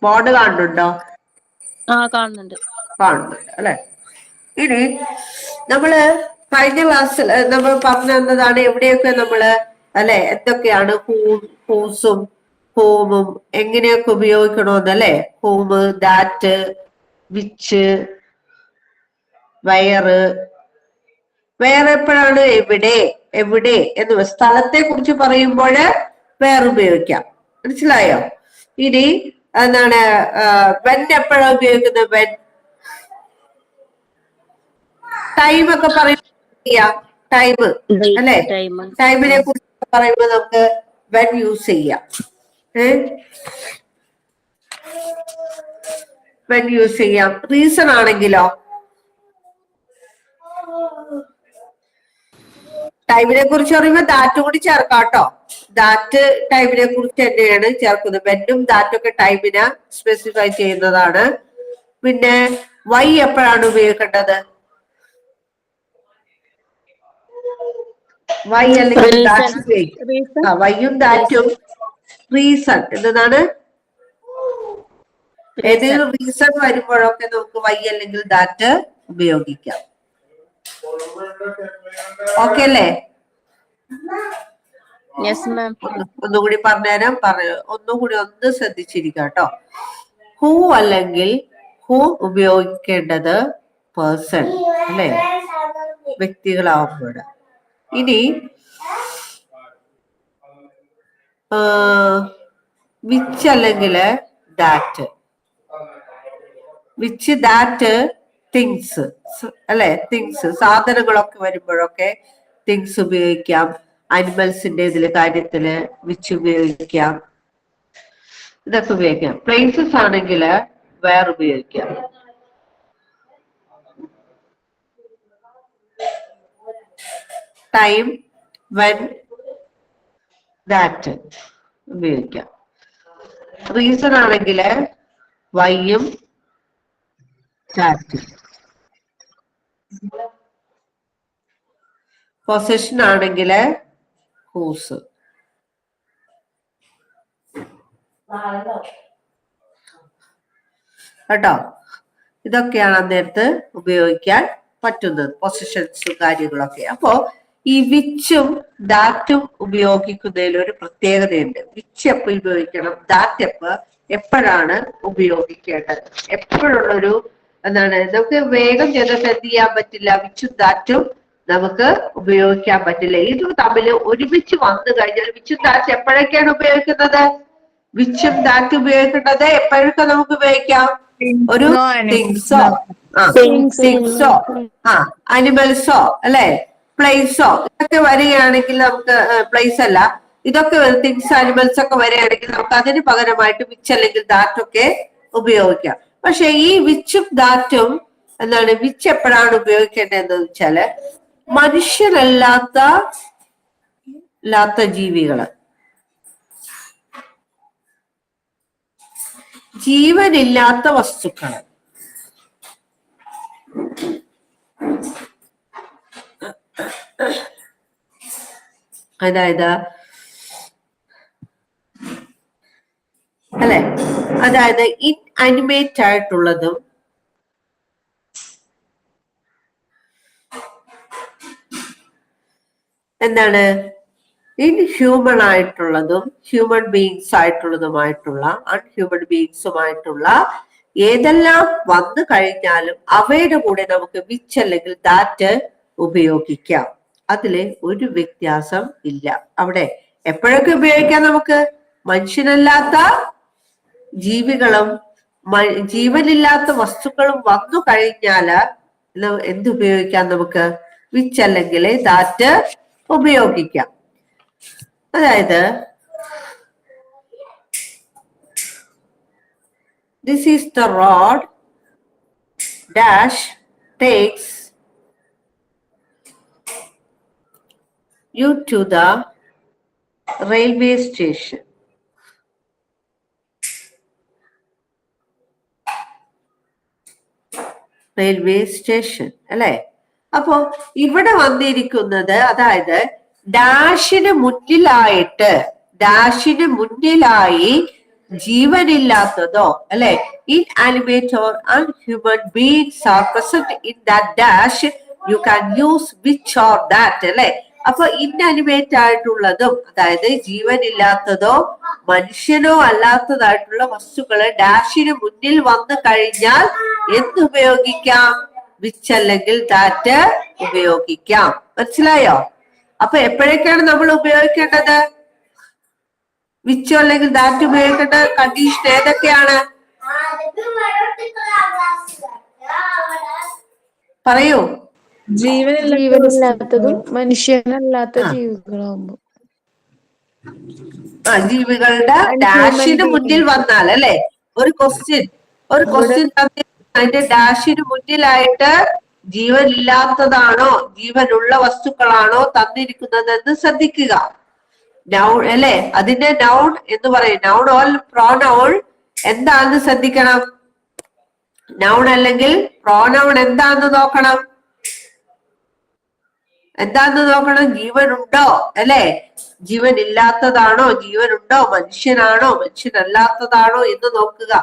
ബോർഡ് കാണുന്നുണ്ടോ? കാണുന്നുണ്ട്. കാണുന്നുണ്ട് അല്ലെ? ഇനി നമ്മള് കഴിഞ്ഞ ക്ലാസ്സിൽ നമ്മൾ പറഞ്ഞു തന്നതാണ് എവിടെയൊക്കെ നമ്മള് അല്ലെ എന്തൊക്കെയാണ് ഹൂസും ഹോമും എങ്ങനെയൊക്കെ ഉപയോഗിക്കണമെന്നല്ലേ. ഹോമ്, ദാറ്റ്, വിച്ച്, വയറ്. വേറെ എപ്പോഴാണ് എവിടെ, എവിടെ എന്ന് സ്ഥലത്തെ കുറിച്ച് പറയുമ്പോൾ വേറെ ഉപയോഗിക്കാം. മനസ്സിലായോ? ഇനി എന്താണ് വെൻ എപ്പോഴാണ് ഉപയോഗിക്കുന്നത്? വെൻ. ടൈം ഒക്കെ പറയുക, ടൈം അല്ലെ? ടൈമിനെ കുറിച്ച് പറയുമ്പോൾ നമുക്ക് വെൻ യൂസ് ചെയ്യാം. വെൻ യൂസ് ചെയ്യാം. റീസൺ ആണെങ്കിലോ ടൈമിനെ കുറിച്ച് പറയുമ്പോ ദാറ്റ് കൂടി ചേർക്കാം കേട്ടോ. ദാറ്റ് ടൈമിനെ കുറിച്ച് തന്നെയാണ് ചേർക്കുന്നത്. വെന്നും ദാറ്റൊക്കെ ടൈമിനെ സ്പെസിഫൈ ചെയ്യുന്നതാണ്. പിന്നെ വൈ എപ്പോഴാണ് ഉപയോഗിക്കേണ്ടത്? വൈ അല്ലെങ്കിൽ ദാറ്റ് ഉപയോഗിക്കും. വൈയും ദാറ്റും റീസൺ എന്നതാണ്. ഏതെങ്കിലും റീസൺ വരുമ്പോഴൊക്കെ നമുക്ക് വൈ അല്ലെങ്കിൽ ദാറ്റ് ഉപയോഗിക്കാം. ഓക്കെ അല്ലേ? ഒന്നുകൂടി പറഞ്ഞുതരാം. ഒന്നുകൂടി ഒന്ന് ശ്രദ്ധിച്ചിരിക്കുക കേട്ടോ. ഹൂ അല്ലെങ്കിൽ ഹൂ ഉപയോഗിക്കേണ്ടത് പേഴ്സൺ അല്ലെ, വ്യക്തികളാവുമ്പോൾ. ഇനി വിച്ച് അല്ലെങ്കിൽ ദാറ്റ്. വിച്ച്, ദാറ്റ്, തിങ്സ് അല്ലെ. തിങ്സ് സാധനങ്ങളൊക്കെ വരുമ്പോഴൊക്കെ തിങ്സ് ഉപയോഗിക്കാം. അനിമൽസിന്റെ കാര്യത്തില് വിച്ച് ഉപയോഗിക്കാം. ഇതൊക്കെ ഉപയോഗിക്കാം. പ്ലേസസ് ആണെങ്കിൽ വേറെ ഉപയോഗിക്കാം. ടൈം, വെൻ, ദാറ്റ് ഉപയോഗിക്കാം. റീസൺ ആണെങ്കിൽ വൈയും ദാറ്റും. പൊസഷൻ ആണെങ്കിൽ ഹൂസ്. കേട്ടോ? ഇതൊക്കെയാണ് അന്നേരത്ത് ഉപയോഗിക്കാൻ പറ്റുന്നത്, പൊസിഷൻസും കാര്യങ്ങളൊക്കെ. അപ്പോ ഈ വിച്ചും ദാറ്റും ഉപയോഗിക്കുന്നതിൽ ഒരു പ്രത്യേകതയുണ്ട്. വിച്ച് എപ്പോൾ ഉപയോഗിക്കണം, ദാറ്റ് എപ്പോഴാണ് ഉപയോഗിക്കേണ്ടത്, എപ്പോഴുള്ളൊരു എന്താണ് നമുക്ക് വേഗം ചെയ്തിട്ട് എന്ത് ചെയ്യാൻ പറ്റില്ല. വിച്ചും ദാറ്റും നമുക്ക് ഉപയോഗിക്കാൻ പറ്റില്ല. ഇത് തമ്മിൽ ഒരുമിച്ച് വന്നു കഴിഞ്ഞാൽ വിച്ചും ദാറ്റ് എപ്പോഴൊക്കെയാണ് ഉപയോഗിക്കുന്നത്? വിച്ചും ദാറ്റ് ഉപയോഗിക്കേണ്ടത് എപ്പോഴൊക്കെ നമുക്ക് ഉപയോഗിക്കാം? ഒരു തിങ്സോ അനിമൽസോ അല്ലെ, പ്ലേസോ ഇതൊക്കെ വരികയാണെങ്കിൽ നമുക്ക്, പ്ലേസ് അല്ല, ഇതൊക്കെ തിങ്സ് അനിമൽസ് ഒക്കെ വരികയാണെങ്കിൽ നമുക്ക് അതിന് പകരമായിട്ട് വിച്ച് അല്ലെങ്കിൽ ദാറ്റൊക്കെ ഉപയോഗിക്കാം. പക്ഷെ ഈ വിച്ചും ദാറ്റും എന്താണ് വിച്ച് എപ്പോഴാണ് ഉപയോഗിക്കേണ്ടതെന്ന് വെച്ചാല് മനുഷ്യരല്ലാത്ത ജീവികള്, ജീവനില്ലാത്ത വസ്തുക്കള്, അതായത് അല്ലെ, അതായത് ഇൻഅനിമേറ്റ് ആയിട്ടുള്ളതും എന്താണ് ഇൻഹ്യൂമൺ ആയിട്ടുള്ളതും ഹ്യൂമൻ ബീങ്സ് ആയിട്ടുള്ളതുമായിട്ടുള്ള അൺഹ്യൂമൻ ബീങ്സുമായിട്ടുള്ള ഏതെല്ലാം വന്നു കഴിഞ്ഞാലും അവയുടെ കൂടെ നമുക്ക് വിച്ച് അല്ലെങ്കിൽ ദാറ്റ് ഉപയോഗിക്കാം. അതില് ഒരു വ്യത്യാസം ഇല്ല. അവിടെ എപ്പോഴൊക്കെ ഉപയോഗിക്കാം നമുക്ക്? മനുഷ്യനല്ലാത്ത ജീവികളും ജീവനില്ലാത്ത വസ്തുക്കളും വന്നു കഴിഞ്ഞാല് എന്തുപയോഗിക്കാം നമുക്ക്? വിച്ച് അല്ലെങ്കിൽ ദാറ്റ് ഉപയോഗിക്കാം. അതായത് this is the road dash takes you to the railway station. Railway station അല്ലെ. അപ്പോ ഇവിടെ വന്നിരിക്കുന്നത് അതായത് ഡാഷിന് മുന്നിലായി ജീവനില്ലാത്തതോ അല്ലെ inanimate or unhuman beings are present in that dash you can use which or that അല്ലെ. അപ്പൊ ഇൻആനിമേറ്റ് ആയിട്ടുള്ളതും അതായത് ജീവനില്ലാത്തതോ മനുഷ്യനോ അല്ലാത്തതായിട്ടുള്ള വസ്തുക്കള് ഡാഷിന് മുന്നിൽ വന്നു കഴിഞ്ഞാൽ എന്തുപയോഗിക്കാം? വിച്ച് അല്ലെങ്കിൽ ദാറ്റ് ഉപയോഗിക്കാം. മനസ്സിലായോ? അപ്പൊ എപ്പോഴൊക്കെയാണ് നമ്മൾ ഉപയോഗിക്കേണ്ടത്? വിച്ചോ അല്ലെങ്കിൽ ദാറ്റ് ഉപയോഗിക്കേണ്ട കണ്ടീഷൻ ഏതൊക്കെയാണ്? പറയൂ. ജീവനില്ലാത്തതും മനുഷ്യനല്ലാത്ത ജീവികളാകുമ്പോ ജീവികളുടെ ഡാഷിന് മുന്നിൽ വന്നാൽ അല്ലെ, ഒരു ക്വസ്റ്റ്യൻ അതിന്റെ ഡാഷിന് മുന്നിലായിട്ട് ജീവനില്ലാത്തതാണോ ജീവനുള്ള വസ്തുക്കളാണോ തന്നിരിക്കുന്നതെന്ന് ശ്രദ്ധിക്കുക. നൗൺ അല്ലെ, അതിന്റെ നൗൺ എന്ന് പറയും. നൗൺ ഓൾ പ്രോനൗൺ എന്താണെന്ന് ശ്രദ്ധിക്കണം. നൗൺ അല്ലെങ്കിൽ പ്രോനൗൺ എന്താന്ന് നോക്കണം. ജീവനുണ്ടോ അല്ലെ, ജീവൻ ഇല്ലാത്തതാണോ, ജീവനുണ്ടോ, മനുഷ്യനാണോ, മനുഷ്യനല്ലാത്തതാണോ എന്ന് നോക്കുക.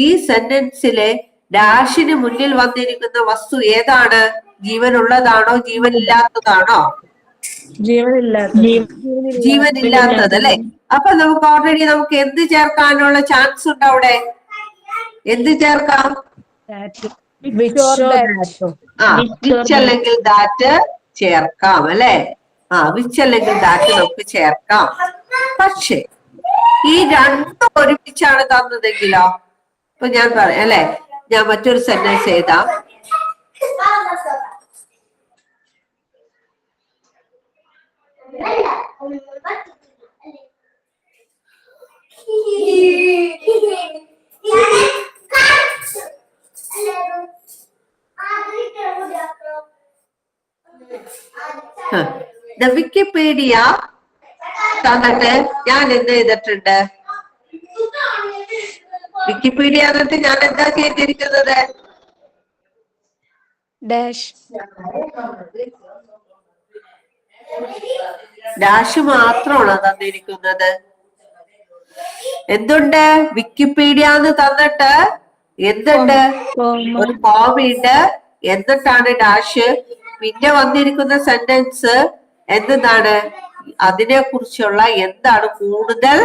ഈ സെന്റൻസിലെ ഡാഷിന് മുന്നിൽ വന്നിരിക്കുന്ന വസ്തു ഏതാണ്? ജീവനുള്ളതാണോ ജീവനില്ലാത്തതാണോ? ജീവനില്ലാത്തത് അല്ലെ. അപ്പൊ നമുക്ക് ഓൾറെഡി നമുക്ക് എന്ത് ചേർക്കാനുള്ള ചാൻസ് ഉണ്ട് അവിടെ? എന്ത് ചേർക്കാം? വിച്ച് അല്ലെങ്കിൽ ദാറ്റ് ചേർക്കാം അല്ലെ. വിച്ച് അല്ലെങ്കിൽ ദാറ്റ് നമുക്ക് ചേർക്കാം. പക്ഷെ ഈ രണ്ടും ഒരുമിച്ചാണ് തന്നതെങ്കിലോ? ഇപ്പൊ ഞാൻ പറയാം അല്ലെ, ഞാൻ മറ്റൊരു സെന്റൻസ് എഴുതാം. വിക്കിപീഡിയ തന്നിട്ട് ഞാൻ എന്ത് ചെയ്തിട്ടുണ്ട്? വിക്കിപീഡിയ എന്നിട്ട് ഞാൻ എന്താ ചെയ്തിരിക്കുന്നത്? ഡാഷ് മാത്രമാണ് തന്നിരിക്കുന്നത്. എന്തുണ്ട്? വിക്കിപീഡിയ എന്ന് തന്നിട്ട് എന്തുണ്ട്? ഒരു കോമയുണ്ട്, എന്നിട്ടാണ് ഡാഷ്. പിന്നെ വന്നിരിക്കുന്ന സെന്റൻസ് എന്താണ്? അതിനെ കുറിച്ചുള്ള എന്താണ് കൂടുതൽ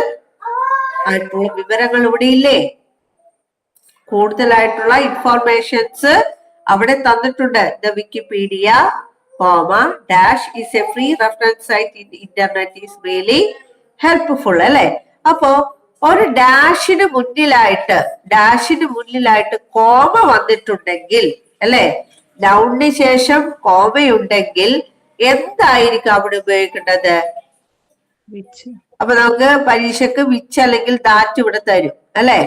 ആയിട്ടുള്ള വിവരങ്ങൾ ഇവിടെ ഇല്ലേ? കൂടുതലായിട്ടുള്ള ഇൻഫോർമേഷൻസ് അവിടെ തന്നിട്ടുണ്ട്. The Wikipedia dash is a free reference site in internet is really helpful അല്ലെ. അപ്പോ ഒരു ഡാഷിന് മുന്നിലായിട്ട് കോമ വന്നിട്ടുണ്ടെങ്കിൽ അല്ലെ, നൗണിന് ശേഷം കോമയുണ്ടെങ്കിൽ എന്തായിരിക്കും അവിടെ ഉപയോഗിക്കേണ്ടത്? അപ്പൊ നമുക്ക് പരീക്ഷക്ക് വിച്ച് അല്ലെങ്കിൽ ദാറ്റ് ഇവിടെ തരും അല്ലെ.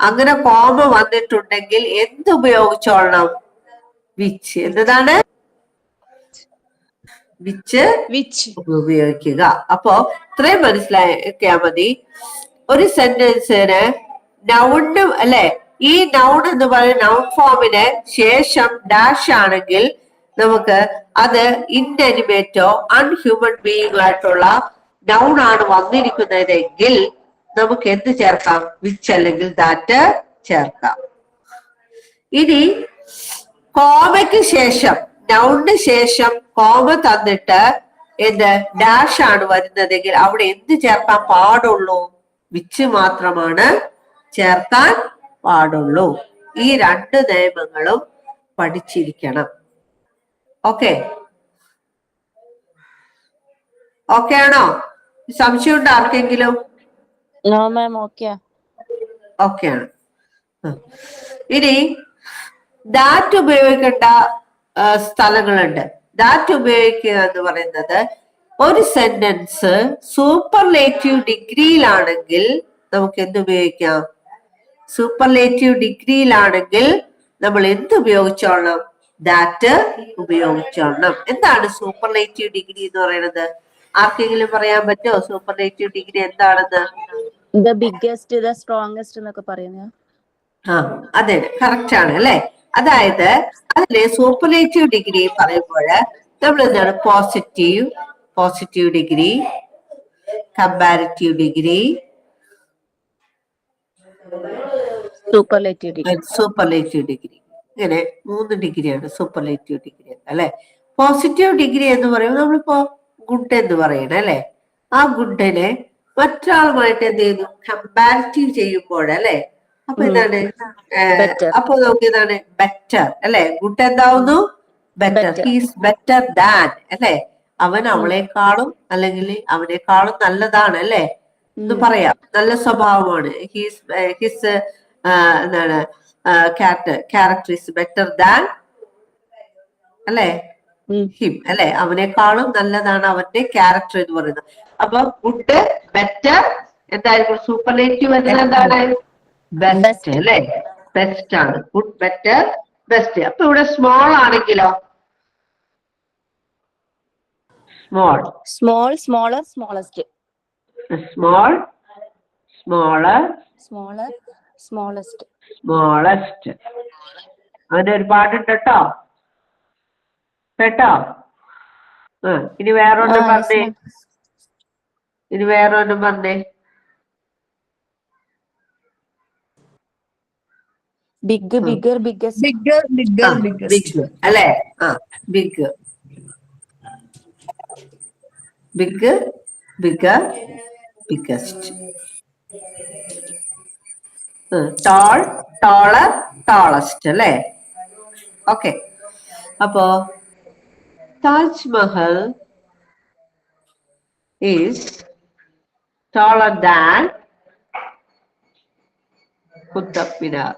അങ്ങനെ കോമ വന്നിട്ടുണ്ടെങ്കിൽ എന്ത് ഉപയോഗിച്ചോളണം? വിച്ച് എന്നതാണ് വിച്ച് Which? ഉപയോഗിക്കുക. അപ്പോ ഇത്രയും മനസ്സിലാക്കിയാൽ മതി. ഒരു സെന്റൻസിന് നൗണ് അല്ലെ, ഈ നൗൺ എന്ന് പറയുന്ന നൗൺ ഫോമിന് ശേഷം ഡാഷ് ആണെങ്കിൽ നമുക്ക് അത് ഇൻഅനിമേറ്റോ അൺഹ്യൂമൻ ബീയിങ് ആയിട്ടുള്ള നൗൺ ആണ് വന്നിരിക്കുന്നതെങ്കിൽ നമുക്ക് എന്ത് ചേർക്കാം? വിച്ച് അല്ലെങ്കിൽ ദാറ്റ് ചേർക്കാം. ഇനി കോമയ്ക്ക് ശേഷം നൗണിന് ശേഷം കോമ തന്നിട്ട് എന്ത് ഡാഷ് ആണ് വരുന്നതെങ്കിൽ അവിടെ എന്ത് ചേർക്കാൻ പാടുള്ളൂ? വിച്ച് മാത്രമാണ് ചേർക്കാൻ പാടുള്ളൂ. ഈ രണ്ട് നിയമങ്ങളും പഠിച്ചിരിക്കണം. ഓക്കെ ഓക്കെ ആണോ? സംശയമുണ്ടോ ആർക്കെങ്കിലും? No, ma'am. Okay. ഓക്കെ ആണ്. ഇനി ദാറ്റ് ഉപയോഗിക്കേണ്ട സ്ഥലങ്ങളുണ്ട്. ദാറ്റ് ഉപയോഗിക്കുക എന്ന് പറയുന്നത് ഒരു സെന്റൻസ് സൂപ്പർലേറ്റീവ് ഡിഗ്രിയിലാണെങ്കിൽ നമുക്ക് എന്ത് ഉപയോഗിക്കാം? സൂപ്പർലേറ്റീവ് ഡിഗ്രിയിലാണെങ്കിൽ നമ്മൾ എന്ത് ഉപയോഗിച്ചോളണം? ദാറ്റ് ഉപയോഗിച്ചോളണം. എന്താണ് സൂപ്പർലേറ്റീവ് ഡിഗ്രി എന്ന് പറയുന്നത്? ആർക്കെങ്കിലും പറയാൻ പറ്റുമോ സൂപ്പർലേറ്റീവ് ഡിഗ്രി എന്താണെന്ന്? The biggest, the strongest എന്നൊക്കെ പറയുന്നത്. ആ അതെ, കറക്റ്റ് ആണ് അല്ലെ. അതായത് അതിലെ സൂപ്പർലേറ്റീവ് ഡിഗ്രി പറയുമ്പോൾ നമ്മൾ എന്താണ്? Positive degree, comparative degree, superlative degree, ഇങ്ങനെ 3 ഡിഗ്രിയാണ് സൂപ്പർലേറ്റീവ് ഡിഗ്രി അല്ലെ. പോസിറ്റീവ് ഡിഗ്രി എന്ന് പറയുമ്പോൾ നമ്മളിപ്പോ ഗുഡ് എന്ന് പറയണം അല്ലെ. ആ ഗുഡിനെ മറ്റൊരാളുമായിട്ട് എന്ത് ചെയ്യുന്നു? കമ്പാരിറ്റീവ് ചെയ്യുമ്പോൾ അല്ലെ. അപ്പൊ എന്താണ്? അപ്പൊ നമുക്ക് എന്താണ്? ബെറ്റർ അല്ലെ. ഗുഡ് എന്താവുന്നു? ബെറ്റർ. ഹീസ് ബെറ്റർ ദാൻ അല്ലെ. അവൻ അവളെക്കാളും അല്ലെങ്കിൽ അവനേക്കാളും നല്ലതാണ് അല്ലെ എന്ന് പറയാം. നല്ല സ്വഭാവമാണ്. ഹിസ് എന്താണ്? ക്യാരക്ടർ ഈസ് ബെറ്റർ ദാൻ അല്ലെ ഹിം അല്ലെ. അവനേക്കാളും നല്ലതാണ് അവന്റെ ക്യാരക്ടർ എന്ന് പറയുന്നത്. അപ്പൊ ഗുഡ്, ബെറ്റർ, എന്തായിരിക്കും? സൂപ്പർലേറ്റീവ് എന്താണ്? ബെസ്റ്റ് അല്ലെ. ബെസ്റ്റ് ആണ്. Good, better, best. അപ്പൊ ഇവിടെ സ്മോൾ ആണെങ്കിലോ? Small, smaller, smallest. Smaller, smallest. അങ്ങനെ ഒരുപാടുണ്ട് കേട്ടോ. ഇനി വേറൊന്നും പറഞ്ഞേ. Big, bigger, biggest. Bigger, biggest. Big അല്ലെ. Big, bigger, biggest. Tall, taller, tallest അല്ലെ. ഓക്കെ. അപ്പോ Taj Mahal is taller than Qutub Minar.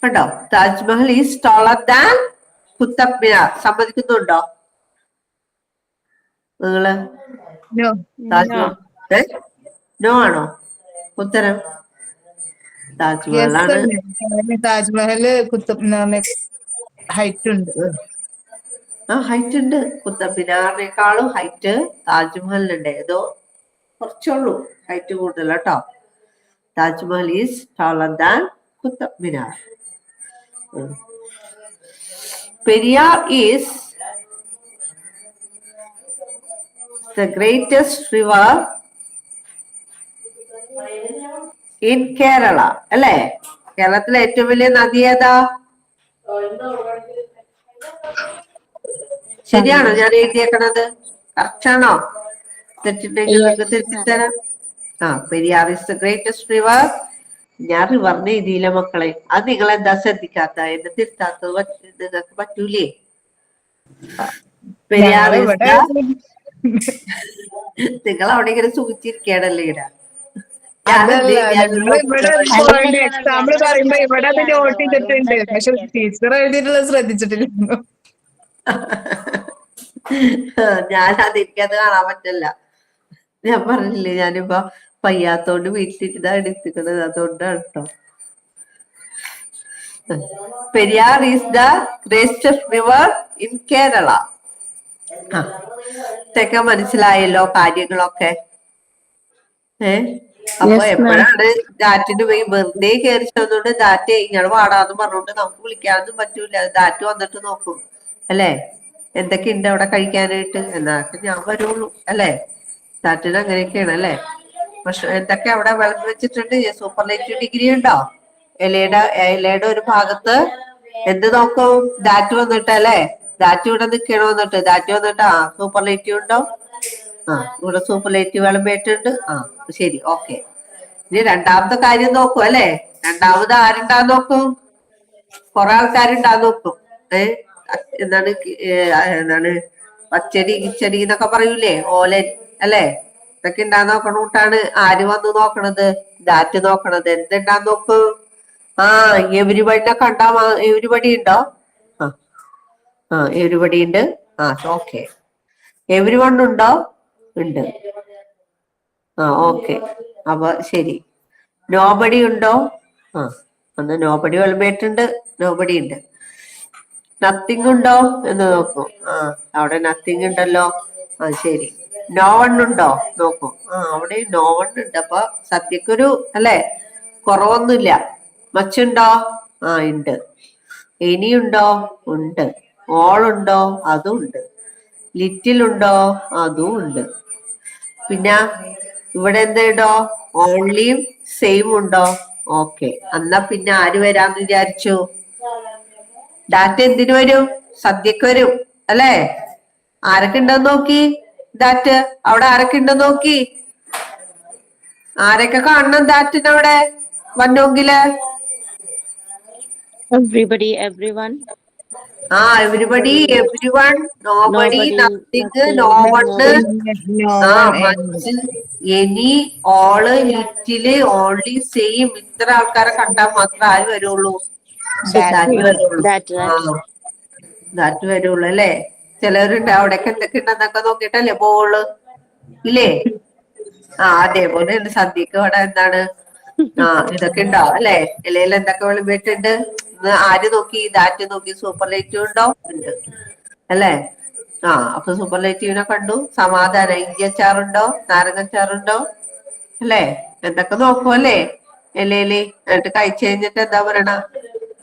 കണ്ടോ? Taj Mahal is taller than Qutub Minar. സമ്മതിക്കുന്നുണ്ടോ നിങ്ങള്? നോ ആണോ ഉത്തരം? താജ്മഹല് കുത്തബ് മിനാറിനെ ഹൈറ്റ് ഉണ്ട്. ഹൈറ്റ് ഉണ്ട്. കുത്തബ് മിനാറിനേക്കാളും ഹൈറ്റ് താജ്മഹലിനുണ്ട്. ഏതോ കുറച്ചുള്ളൂ ഹൈറ്റ് കൂടുതൽ കേട്ടോ. Taj Mahal is taller than Qutub Minar. Periyar is the greatest river in Kerala. അല്ലേ? കേരളത്തിലെ ഏറ്റവും വലിയ നദി ഏതാ? ശരിയാണോ ഞാൻ എഴുതിയേക്കണത്? കറക്റ്റ് ആണോ? തെറ്റിട്ടുണ്ടെങ്കിൽ നിങ്ങൾക്ക് തിരിച്ചുതരാം. Periyar is the greatest river. ഞാൻ റിവറിനെ എഴുതിയില്ല മക്കളെ. അത് നിങ്ങൾ എന്താ ശ്രദ്ധിക്കാത്ത? എന്നെ തിരുത്താത്തത് നിങ്ങൾക്ക് പറ്റൂലേ? പെരിയാർ നിങ്ങൾ അവിടെ ഇങ്ങനെ സൂചിച്ചിരിക്കണല്ലേ ഇട. എക്സാമ്പിൾ പറയുമ്പോ ഇവിടെ അത് നോട്ട് ചെയ്തിട്ടുണ്ട്, പക്ഷെ ടീച്ചർ എഴുതിയിട്ടുള്ളത് ശ്രദ്ധിച്ചിട്ടില്ല. ഞാൻ അതെനിക്കത് കാണാൻ പറ്റില്ല. ഞാൻ പറഞ്ഞില്ലേ, ഞാനിപ്പോ വയ്യാത്തോണ്ട് വീട്ടിലിരുന്നാ എടുത്തിക്കണത്, അതുകൊണ്ടാണ് കേട്ടോ. Periyar is the greatest river in Kerala. ഇതൊക്കെ മനസ്സിലായല്ലോ കാര്യങ്ങളൊക്കെ. അപ്പൊ എപ്പോഴാണ് ഡാറ്റിന് പോയി വെറുതെ കയറി ചെന്നോണ്ട് ഡാറ്റ ഇങ്ങനെ പാടാന്ന് പറഞ്ഞോണ്ട് നമുക്ക് വിളിക്കാനൊന്നും പറ്റൂല. ഡാറ്റ് വന്നിട്ട് നോക്കും അല്ലെ, എന്തൊക്കെയുണ്ട് അവിടെ കഴിക്കാനായിട്ട്, എന്നാട്ട് ഞാൻ വരുള്ളൂ അല്ലെ. ഡാറ്റിന് അങ്ങനെയൊക്കെയാണ് അല്ലെ. പക്ഷെ എന്തൊക്കെ അവിടെ വിളമ്പി വെച്ചിട്ടുണ്ട്. സൂപ്പർലേറ്റീവ് ഡിഗ്രി ഉണ്ടോ? ഇലയുടെ ഒരു ഭാഗത്ത് എന്ത് നോക്കും? ഡാറ്റ് വന്നിട്ട് അല്ലെ. ഡാറ്റ് ഇവിടെ നിൽക്കണോ വന്നിട്ട്, ഡാറ്റ് വന്നിട്ട് സൂപ്പർലേറ്റീവ് ഉണ്ടോ? ഇവിടെ സൂപ്പർലേറ്റീവ് വിളമ്പിയിട്ടുണ്ട്. ശരി, ഓക്കെ. ഇനി രണ്ടാമത്തെ കാര്യം നോക്കും അല്ലെ. രണ്ടാമത് ആരുണ്ടാന്ന് നോക്കും? കുറെ ആൾക്കാരുണ്ടാന്ന് നോക്കും. എന്താണ് പച്ചടി കിച്ചടി എന്നൊക്കെ പറയൂലേ, ഓലൻ അല്ലെ. ഇതൊക്കെ ഉണ്ടാന്ന് നോക്കണ കൂട്ടാണ് ആര് വന്ന് നോക്കണത്? ഡാറ്റ് നോക്കണത്. എന്തുണ്ടാന്ന് നോക്കും? എവരിബഡിനെ കണ്ടാ എവരിബഡി ഉണ്ടോ? എവരിബഡി ഉണ്ട്. ഓക്കെ. എവരി വൺ ഉണ്ടോ? ഉണ്ട്. ഓക്കെ. അപ്പൊ ശരി. നോബഡി ഉണ്ടോ? ഒന്ന് നോബഡി വിളമ്പിയിട്ടുണ്ട്, നോബഡി ഉണ്ട്. നത്തിങ് ഉണ്ടോ എന്ന് നോക്കൂ. അവിടെ നത്തിങ് ഉണ്ടല്ലോ. ശരി. നോ വൺ ഉണ്ടോ നോക്കൂ. അവിടെ നോ വൺ ഉണ്ട്. അപ്പൊ സദ്യക്കൊരു അല്ലെ കുറവൊന്നുമില്ല. മച്ചുണ്ടോ? ഉണ്ട്. ഇനിയുണ്ടോ? ഉണ്ട്. ഓൾ ഉണ്ടോ? അതും ഉണ്ട്. ലിറ്റിൽ ഉണ്ടോ? അതും ഉണ്ട്. പിന്നെ ഇവിടെ എന്തുണ്ടോ? ഓൺലിയും സെയിം ഉണ്ടോ? ഓക്കെ. എന്നാ പിന്നെ ആര് വരാന്ന് വിചാരിച്ചു? ഡാറ്റ എന്തിനു വരും? സദ്യക്ക് വരും അല്ലെ. ആരൊക്കെ ഉണ്ടെന്ന് നോക്കി ഡാറ്റ്. അവിടെ ആരൊക്കെ ഉണ്ടെന്ന് നോക്കി. ആരൊക്കെ കാണണം ഡാറ്റിന് അവിടെ വന്നോങ്കില്? Everybody, everyone. Everybody, every one, nobody, Nobody, nothing, nothing, no no one, one. Much, any, ഓള്, ലിറ്റില്, ഓൺലി, സെയിം. ഇത്ര ആൾക്കാരെ കണ്ടാൽ മാത്രമേ ആര് വരുള്ളൂ? ഡാറ്റ് വരുള്ളൂ. That right. ഡാറ്റ് വരുള്ളൂ അല്ലേ. ചിലവരുണ്ട് അവിടേക്ക് എന്തൊക്കെ ഉണ്ടെന്നൊക്കെ നോക്കിട്ടല്ലേ പോവുള്ളു ഇല്ലേ. അതേപോലെ സദ്യക്ക് ഇവിടെ എന്താണ് ഇതൊക്കെ ഉണ്ടോ അല്ലെ. ഇലയിൽ എന്തൊക്കെ വിളമ്പിയിട്ടുണ്ട്? ആര് നോക്കി? ഡാറ്റ് നോക്കി. സൂപ്പർലേറ്റീവ് ഉണ്ടോ? ഉണ്ട് അല്ലെ. അപ്പൊ സൂപ്പർലേറ്റീവിനെ കണ്ടു. സമാധാനം. ഇഞ്ചിയച്ചാറുണ്ടോ? നാരങ്ങച്ചാറുണ്ടോ? അല്ലെ. എന്തൊക്കെ നോക്കും അല്ലേ ഇലയില്. എന്നിട്ട് കഴിച്ചു കഴിഞ്ഞിട്ട് എന്താ പറയണ?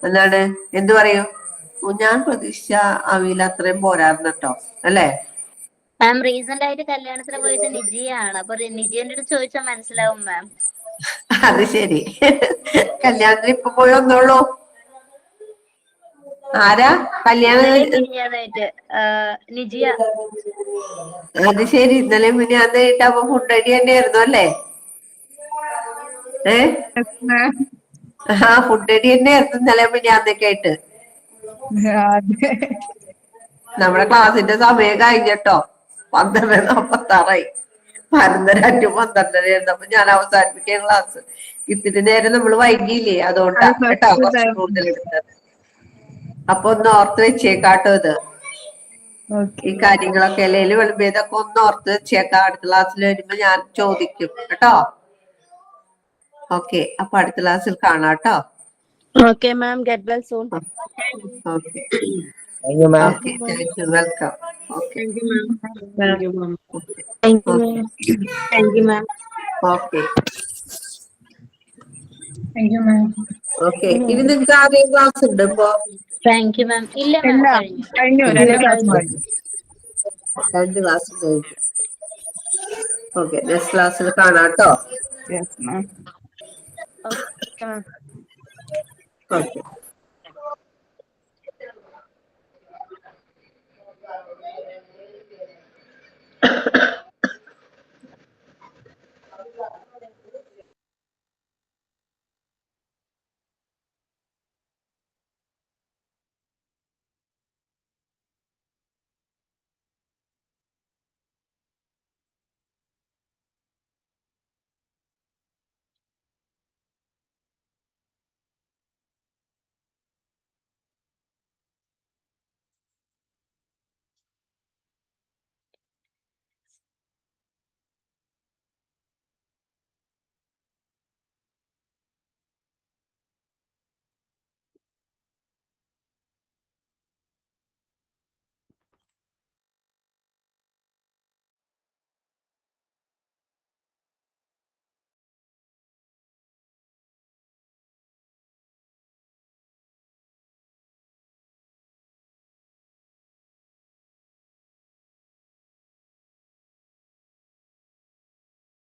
എന്താണ് എന്ത് പറയൂ? ഞാൻ പ്രതീക്ഷിച്ച അവിയൽ അത്രയും പോരായിരുന്നു കേട്ടോ അല്ലെ. മാം റീസെന്റ് ആയിട്ട് കല്യാണത്തിന് പോയത് നിജിയാണ്. അപ്പൊ നിജിന്റെ അടുത്ത് ചോദിച്ചാൽ മനസ്സിലാവും മാം. അത് ശരി. കല്യാണത്തിന് ഇപ്പൊ പോയി വന്നോളൂ. ആരാ കല്യാണം? മിനിഞ്ഞാന്നായിട്ട് നിജിയ. അത് ശരി. ഇന്നലെ മിനിഞ്ഞാന്നായിട്ട് അപ്പൊ ഫുഡ് അടി തന്നെയായിരുന്നു അല്ലേ. ഫുഡ് അടി തന്നെയായിരുന്നു ഇന്നലെ മിനിഞ്ഞാന്നൊക്കെ ആയിട്ട്. നമ്മുടെ ക്ലാസ്സിന്റെ സമയം കഴിഞ്ഞട്ടോ. 12:46. 11:02 12:30. അപ്പൊ ഞാൻ അവസാനിപ്പിക്കാൻ ക്ലാസ്. ഇത്തിരി നേരം നമ്മൾ വൈകിയില്ലേ, അതുകൊണ്ടാ കേട്ടോ കുറച്ച് കൂടുതൽ എടുത്തത്. അപ്പൊ ഒന്ന് ഓർത്ത് വെച്ചേക്കാട്ടോ ഇത്. ഈ കാര്യങ്ങളൊക്കെ ഇലയില് വിളമ്പിയതൊക്കെ ഒന്ന് ഓർത്ത് വെച്ചേക്കാം. അടുത്ത ക്ലാസ്സിൽ വരുമ്പോ ഞാൻ ചോദിക്കും കേട്ടോ. ഓക്കെ. അപ്പൊ അടുത്ത ക്ലാസ്സിൽ കാണാട്ടോ. Okay, ma'am. Get well soon. Okay. Thank you, ma'am. Okay. Thank you. Welcome. Okay. Thank you, ma'am. Thank you, ma'am. Thank you, okay. ma'am. Thank you, ma'am. Okay. Thank you, ma'am. Okay. ഇനി നിങ്ങൾക്ക് ആദ്യം class ഉണ്ട് ഇപ്പൊ? Thank you ma'am. ഇല്ല മാം, കഴിഞ്ഞു. കഴിഞ്ഞു. 2 class കഴിഞ്ഞു. 2 class കഴിഞ്ഞു. ഓക്കെ. നെക്സ്റ്റ് ക്ലാസ്സിൽ കാണാട്ടോ. Yes, ma'am. Okay, ma'am. Okay.